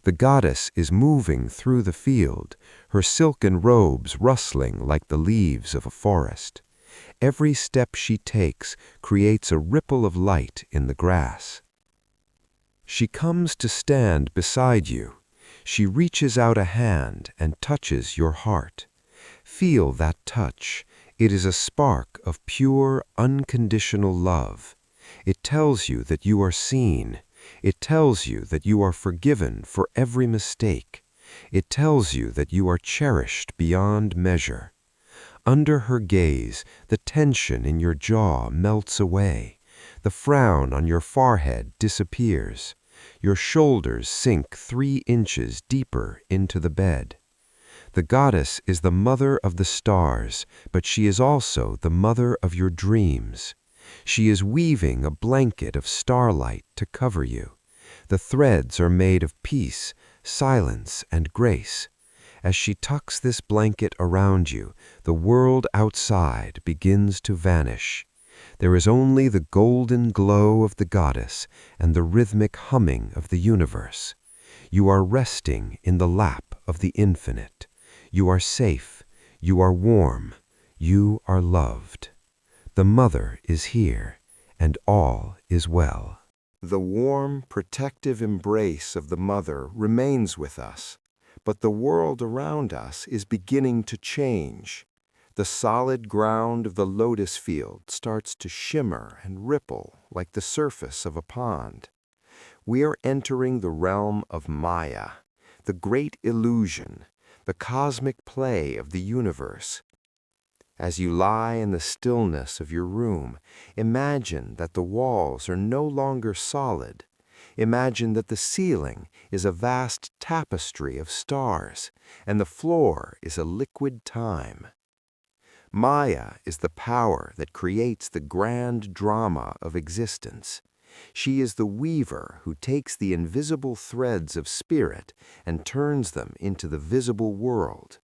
The goddess is moving through the field, her silken robes rustling like the leaves of a forest. Every step she takes creates a ripple of light in the grass. She comes to stand beside you. She reaches out a hand and touches your heart. Feel that touch. It is a spark of pure, unconditional love. It tells you that you are seen. It tells you that you are forgiven for every mistake. It tells you that you are cherished beyond measure. Under her gaze, the tension in your jaw melts away. The frown on your forehead disappears. Your shoulders sink 3 inches deeper into the bed. The goddess is the mother of the stars, but she is also the mother of your dreams. She is weaving a blanket of starlight to cover you. The threads are made of peace, silence, and grace. As she tucks this blanket around you, the world outside begins to vanish. There is only the golden glow of the goddess and the rhythmic humming of the universe. You are resting in the lap of the infinite. You are safe. You are warm. You are loved. The mother is here, and all is well. The warm, protective embrace of the mother remains with us, but the world around us is beginning to change. The solid ground of the lotus field starts to shimmer and ripple like the surface of a pond. We are entering the realm of Maya, the great illusion, the cosmic play of the universe. As you lie in the stillness of your room, imagine that the walls are no longer solid. Imagine that the ceiling is a vast tapestry of stars, and the floor is a liquid time. Maya is the power that creates the grand drama of existence. She is the weaver who takes the invisible threads of spirit and turns them into the visible world.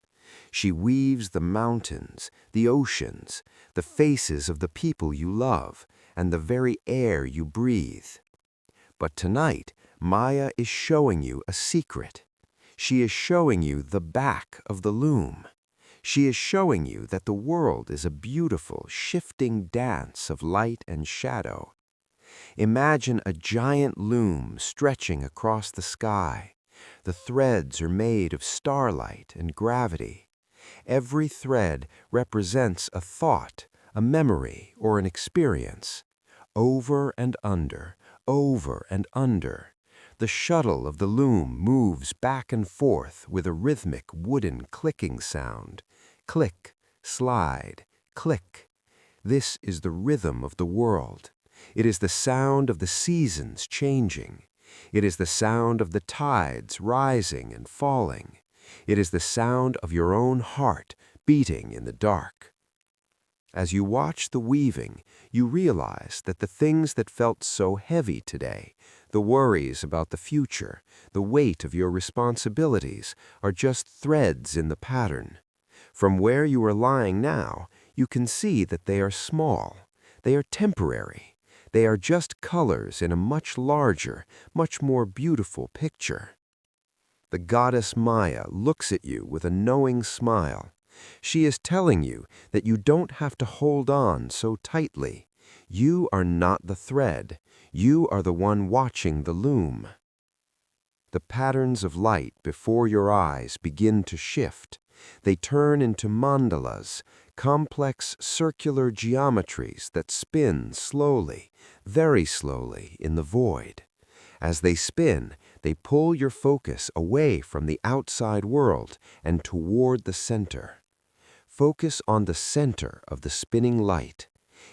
She weaves the mountains, the oceans, the faces of the people you love, and the very air you breathe. But tonight, Maya is showing you a secret. She is showing you the back of the loom. She is showing you that the world is a beautiful, shifting dance of light and shadow. Imagine a giant loom stretching across the sky. The threads are made of starlight and gravity. Every thread represents a thought, a memory, or an experience. Over and under, over and under. The shuttle of the loom moves back and forth with a rhythmic wooden clicking sound. Click, slide, click. This is the rhythm of the world. It is the sound of the seasons changing. It is the sound of the tides rising and falling. It is the sound of your own heart beating in the dark. As you watch the weaving, you realize that the things that felt so heavy today, the worries about the future, the weight of your responsibilities, are just threads in the pattern. From where you are lying now, you can see that they are small. They are temporary. They are just colors in a much larger, much more beautiful picture. The goddess Maya looks at you with a knowing smile. She is telling you that you don't have to hold on so tightly. You are not the thread. You are the one watching the loom. The patterns of light before your eyes begin to shift. They turn into mandalas, complex circular geometries that spin slowly, very slowly in the void. As they spin, they pull your focus away from the outside world and toward the center. Focus on the center of the spinning light.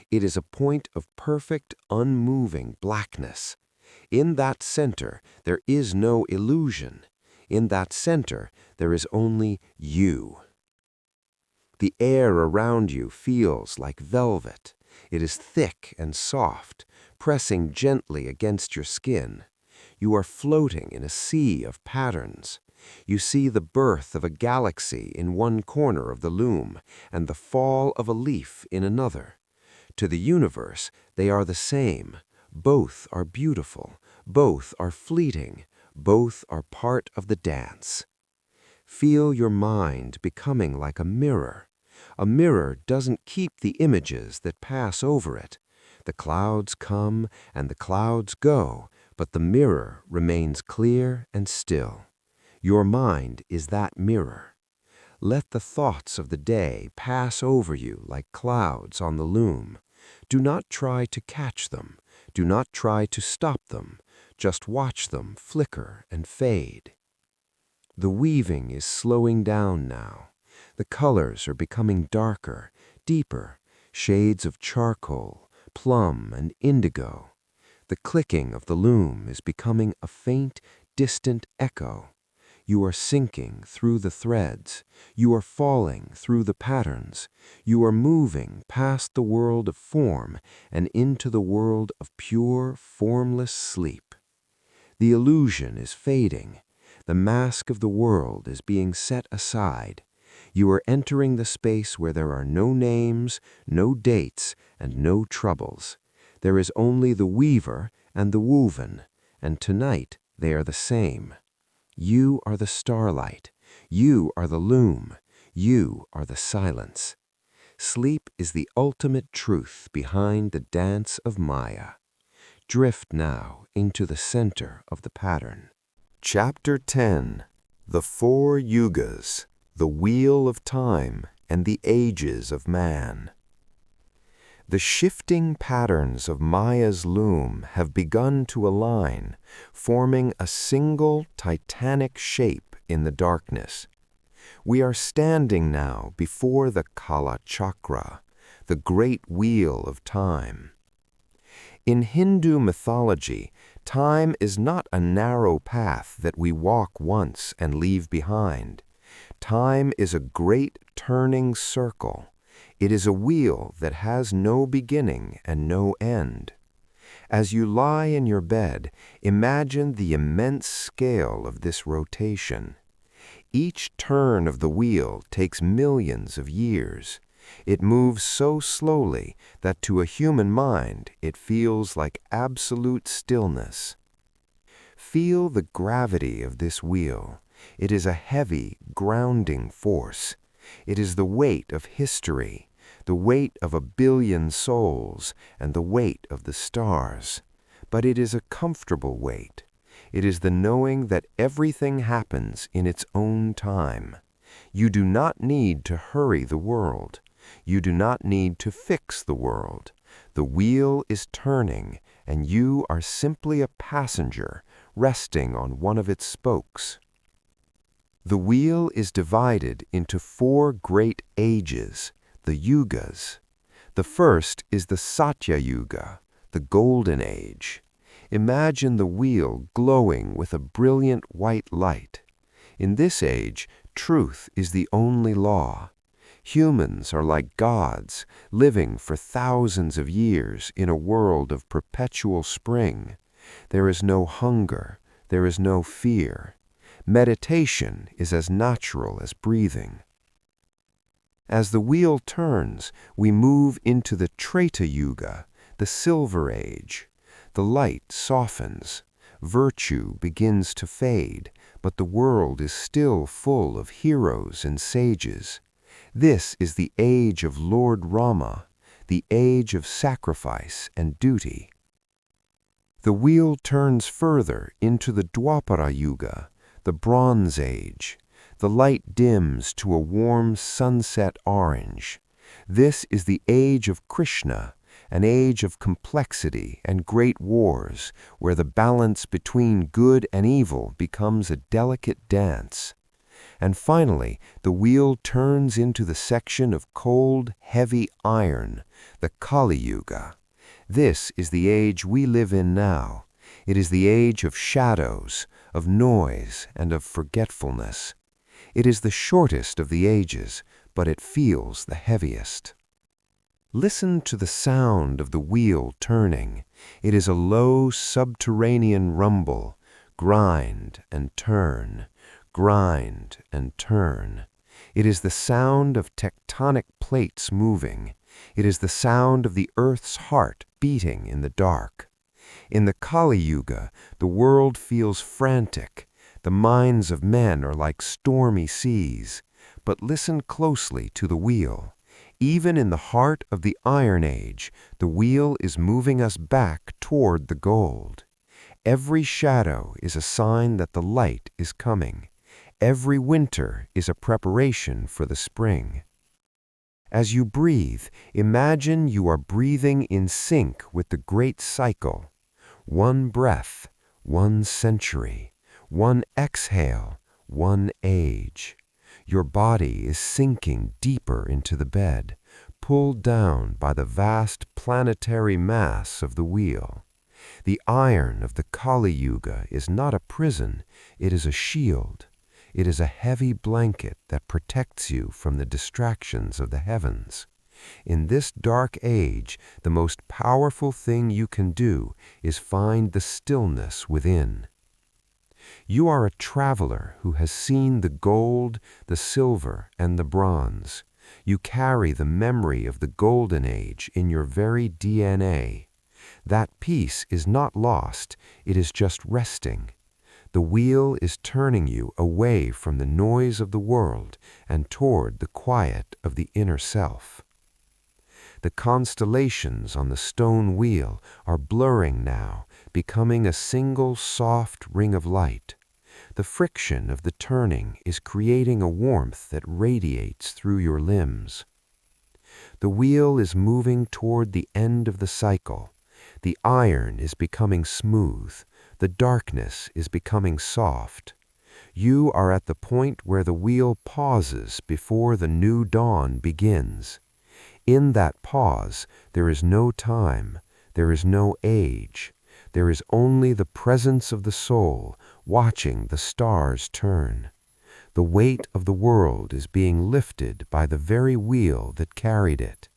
It is a point of perfect, unmoving blackness. In that center, there is no illusion. In that center, there is only you. The air around you feels like velvet. It is thick and soft, pressing gently against your skin. You are floating in a sea of patterns. You see the birth of a galaxy in one corner of the loom and the fall of a leaf in another. To the universe, they are the same. Both are beautiful. Both are fleeting. Both are part of the dance. Feel your mind becoming like a mirror. A mirror doesn't keep the images that pass over it. The clouds come and the clouds go, but the mirror remains clear and still. Your mind is that mirror. Let the thoughts of the day pass over you like clouds on the loom. Do not try to catch them. Do not try to stop them. Just watch them flicker and fade. The weaving is slowing down now. The colors are becoming darker, deeper, shades of charcoal, plum, and indigo. The clicking of the loom is becoming a faint, distant echo. You are sinking through the threads. You are falling through the patterns. You are moving past the world of form and into the world of pure, formless sleep. The illusion is fading. The mask of the world is being set aside. You are entering the space where there are no names, no dates, and no troubles. There is only the weaver and the woven, and tonight they are the same. You are the starlight. You are the loom. You are the silence. Sleep is the ultimate truth behind the dance of Maya. Drift now into the center of the pattern. Chapter 10. The Four Yugas, the Wheel of Time, and the Ages of Man. The shifting patterns of Maya's loom have begun to align, forming a single titanic shape in the darkness. We are standing now before the Kala Chakra, the great wheel of time. In Hindu mythology, time is not a narrow path that we walk once and leave behind. Time is a great turning circle. It is a wheel that has no beginning and no end. As you lie in your bed, imagine the immense scale of this rotation. Each turn of the wheel takes millions of years. It moves so slowly that to a human mind it feels like absolute stillness. Feel the gravity of this wheel. It is a heavy, grounding force. It is the weight of history, the weight of 1 billion souls, and the weight of the stars. But it is a comfortable weight. It is the knowing that everything happens in its own time. You do not need to hurry the world. You do not need to fix the world. The wheel is turning, and you are simply a passenger resting on one of its spokes. The wheel is divided into 4 great ages, the yugas. The first is the Satya Yuga, the golden age. Imagine the wheel glowing with a brilliant white light. In this age, truth is the only law. Humans are like gods, living for thousands of years in a world of perpetual spring. There is no hunger, there is no fear. Meditation is as natural as breathing. As the wheel turns, we move into the Treta Yuga, the Silver Age. The light softens. Virtue begins to fade, but the world is still full of heroes and sages. This is the age of Lord Rama, the age of sacrifice and duty. The wheel turns further into the Dwapara Yuga, the Bronze Age. The light dims to a warm sunset orange. This is the age of Krishna, an age of complexity and great wars, where the balance between good and evil becomes a delicate dance. And finally, the wheel turns into the section of cold, heavy iron, the Kali Yuga. This is the age we live in now. It is the age of shadows, of noise, and of forgetfulness. It is the shortest of the ages, but it feels the heaviest. Listen to the sound of the wheel turning. It is a low subterranean rumble. Grind and turn, grind and turn. It is the sound of tectonic plates moving. It is the sound of the earth's heart beating in the dark. In the Kali Yuga, the world feels frantic. The minds of men are like stormy seas. But listen closely to the wheel. Even in the heart of the Iron Age, the wheel is moving us back toward the gold. Every shadow is a sign that the light is coming. Every winter is a preparation for the spring. As you breathe, imagine you are breathing in sync with the great cycle. One breath, one century, one exhale, one age. Your body is sinking deeper into the bed, pulled down by the vast planetary mass of the wheel. The iron of the Kali Yuga is not a prison, it is a shield. It is a heavy blanket that protects you from the distractions of the heavens. In this dark age, the most powerful thing you can do is find the stillness within. You are a traveler who has seen the gold, the silver, and the bronze. You carry the memory of the golden age in your very DNA. That piece is not lost, it is just resting. The wheel is turning you away from the noise of the world and toward the quiet of the inner self. The constellations on the stone wheel are blurring now, becoming a single soft ring of light. The friction of the turning is creating a warmth that radiates through your limbs. The wheel is moving toward the end of the cycle. The iron is becoming smooth. The darkness is becoming soft. You are at the point where the wheel pauses before the new dawn begins. In that pause, there is no time, there is no age. There is only the presence of the soul, watching the stars turn. The weight of the world is being lifted by the very wheel that carried it.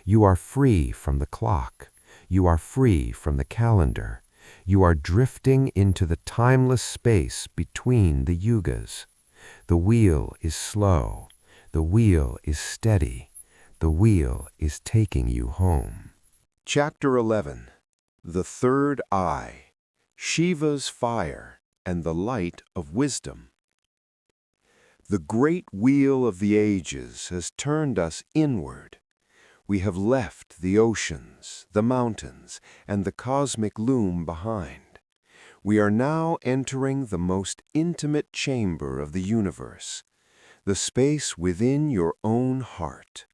You are free from the clock. You are free from the calendar. You are drifting into the timeless space between the yugas. The wheel is slow. The wheel is steady. The wheel is taking you home. Chapter 11. The Third Eye, Shiva's Fire, and the Light of Wisdom. The great wheel of the ages has turned us inward. We have left the oceans, the mountains, and the cosmic loom behind. We are now entering the most intimate chamber of the universe, the space within your own heart.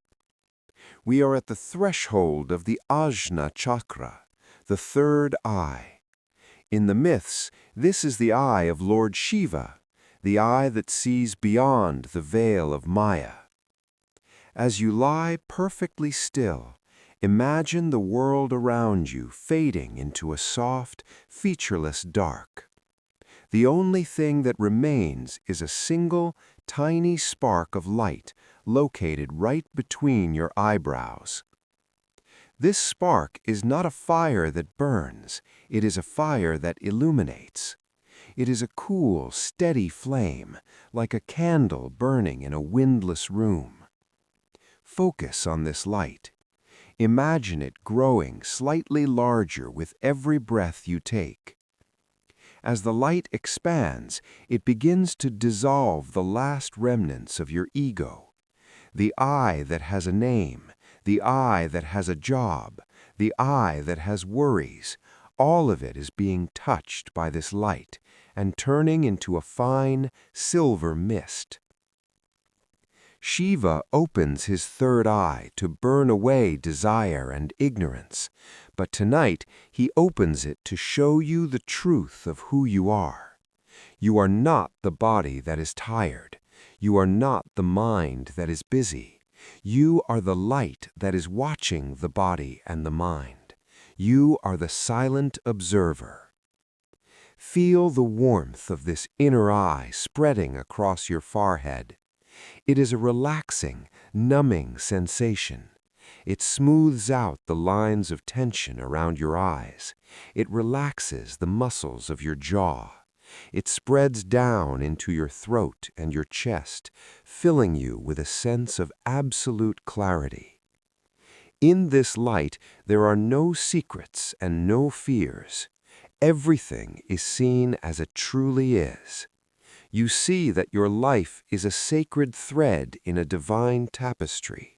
We are at the threshold of the Ajna chakra, the third eye. In the myths, this is the eye of Lord Shiva, the eye that sees beyond the veil of Maya. As you lie perfectly still, imagine the world around you fading into a soft, featureless dark. The only thing that remains is a single, tiny spark of light located right between your eyebrows. This spark is not a fire that burns, it is a fire that illuminates. It is a cool, steady flame, like a candle burning in a windless room. Focus on this light. Imagine it growing slightly larger with every breath you take. As the light expands, it begins to dissolve the last remnants of your ego. The I that has a name, the I that has a job, the I that has worries, all of it is being touched by this light and turning into a fine, silver mist. Shiva opens his third eye to burn away desire and ignorance, but tonight he opens it to show you the truth of who you are. You are not the body that is tired. You are not the mind that is busy. You are the light that is watching the body and the mind. You are the silent observer. Feel the warmth of this inner eye spreading across your forehead. It is a relaxing, numbing sensation. It smooths out the lines of tension around your eyes. It relaxes the muscles of your jaw. It spreads down into your throat and your chest, filling you with a sense of absolute clarity. In this light, there are no secrets and no fears. Everything is seen as it truly is. You see that your life is a sacred thread in a divine tapestry.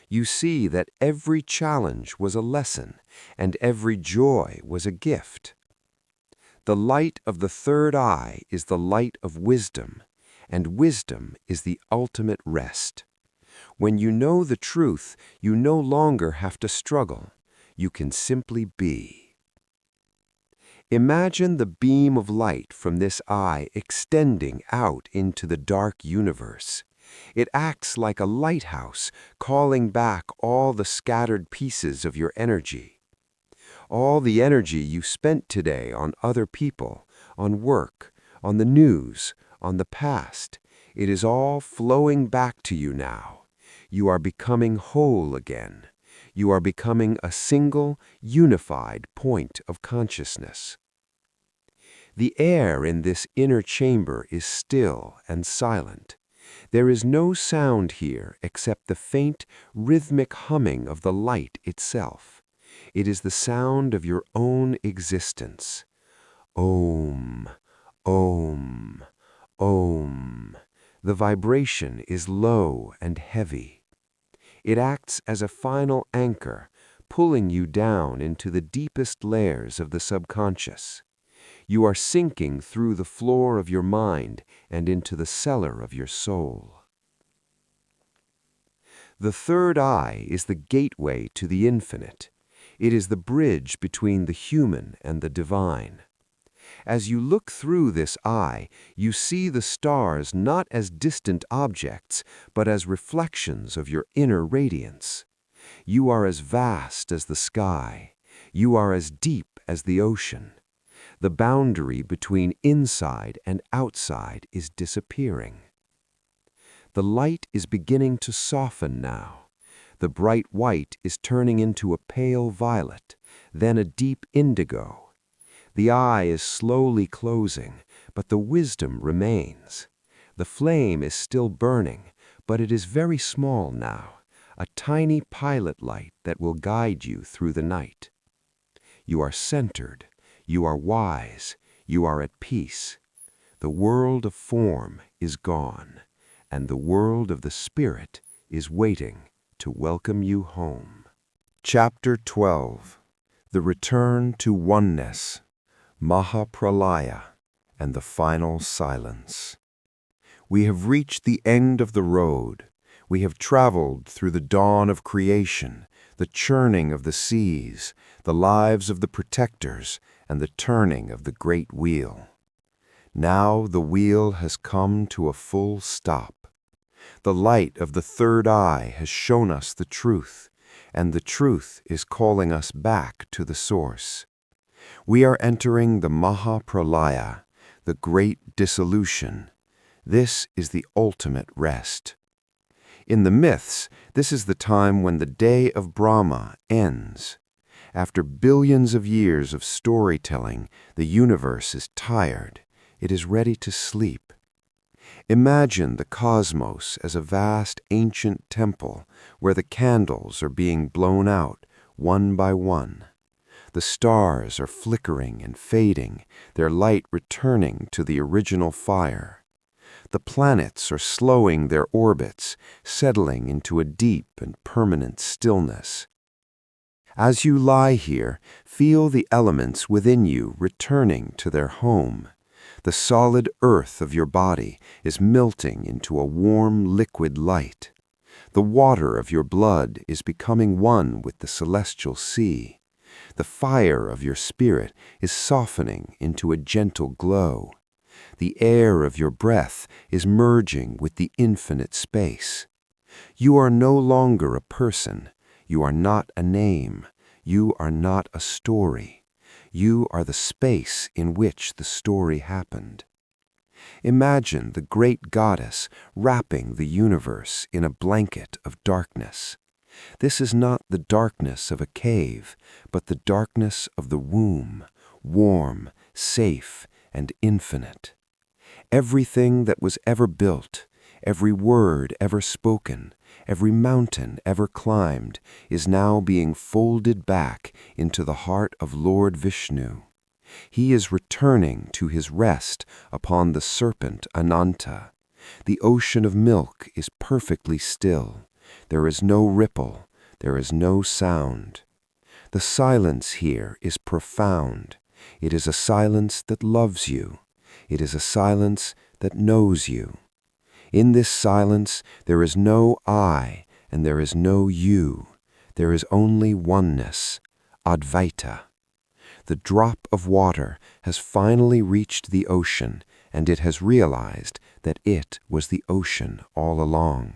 You see that every challenge was a lesson, and every joy was a gift. The light of the third eye is the light of wisdom, and wisdom is the ultimate rest. When you know the truth, you no longer have to struggle. You can simply be. Imagine the beam of light from this eye extending out into the dark universe. It acts like a lighthouse, calling back all the scattered pieces of your energy. All the energy you spent today on other people, on work, on the news, on the past. It is all flowing back to you now. You are becoming whole again. You are becoming a single, unified point of consciousness. The air in this inner chamber is still and silent. There is no sound here except the faint, rhythmic humming of the light itself. It is the sound of your own existence. Om, Om, Om. The vibration is low and heavy. It acts as a final anchor, pulling you down into the deepest layers of the subconscious. You are sinking through the floor of your mind and into the cellar of your soul. The third eye is the gateway to the infinite. It is the bridge between the human and the divine. As you look through this eye, you see the stars not as distant objects, but as reflections of your inner radiance. You are as vast as the sky. You are as deep as the ocean. The boundary between inside and outside is disappearing. The light is beginning to soften now. The bright white is turning into a pale violet, then a deep indigo. The eye is slowly closing, but the wisdom remains. The flame is still burning, but it is very small now, a tiny pilot light that will guide you through the night. You are centered. You are wise, you are at peace. The world of form is gone, and the world of the spirit is waiting to welcome you home. Chapter 12. The Return to Oneness, Mahapralaya, and the Final Silence. We have reached the end of the road. We have traveled through the dawn of creation, the churning of the seas, the lives of the protectors, and the turning of the great wheel. Now the wheel has come to a full stop. The light of the third eye has shown us the truth, and the truth is calling us back to the source. We are entering the Mahapralaya, the great dissolution. This is the ultimate rest. In the myths, this is the time when the day of Brahma ends. After billions of years of storytelling, the universe is tired. It is ready to sleep. Imagine the cosmos as a vast ancient temple where the candles are being blown out one by one. The stars are flickering and fading, their light returning to the original fire. The planets are slowing their orbits, settling into a deep and permanent stillness. As you lie here, feel the elements within you returning to their home. The solid earth of your body is melting into a warm liquid light. The water of your blood is becoming one with the celestial sea. The fire of your spirit is softening into a gentle glow. The air of your breath is merging with the infinite space. You are no longer a person. You are not a name. You are not a story. You are the space in which the story happened. Imagine the great goddess wrapping the universe in a blanket of darkness. This is not the darkness of a cave, but the darkness of the womb, warm, safe, and infinite. Everything that was ever built, every word ever spoken, every mountain ever climbed is now being folded back into the heart of Lord Vishnu. He is returning to his rest upon the serpent Ananta. The ocean of milk is perfectly still. There is no ripple. There is no sound. The silence here is profound. It is a silence that loves you. It is a silence that knows you. In this silence, there is no I and there is no you. There is only oneness, Advaita. The drop of water has finally reached the ocean, and it has realized that it was the ocean all along.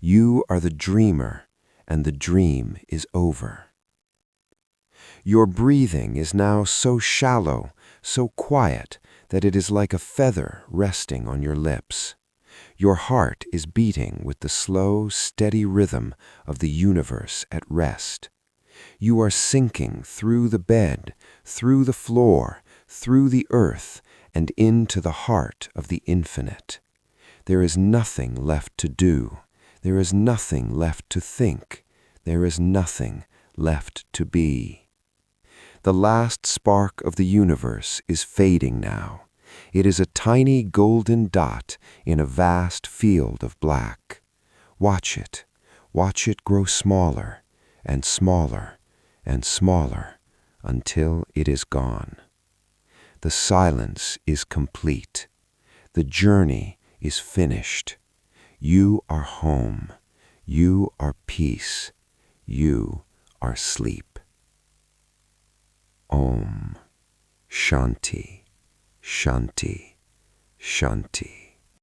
You are the dreamer, and the dream is over. Your breathing is now so shallow, so quiet, that it is like a feather resting on your lips. Your heart is beating with the slow, steady rhythm of the universe at rest. You are sinking through the bed, through the floor, through the earth, and into the heart of the infinite. There is nothing left to do. There is nothing left to think. There is nothing left to be. The last spark of the universe is fading now. It is a tiny golden dot in a vast field of black. Watch it grow smaller and smaller and smaller until it is gone. The silence is complete. The journey is finished. You are home. You are peace. You are sleep. Om Shanti, Shanti, Shanti.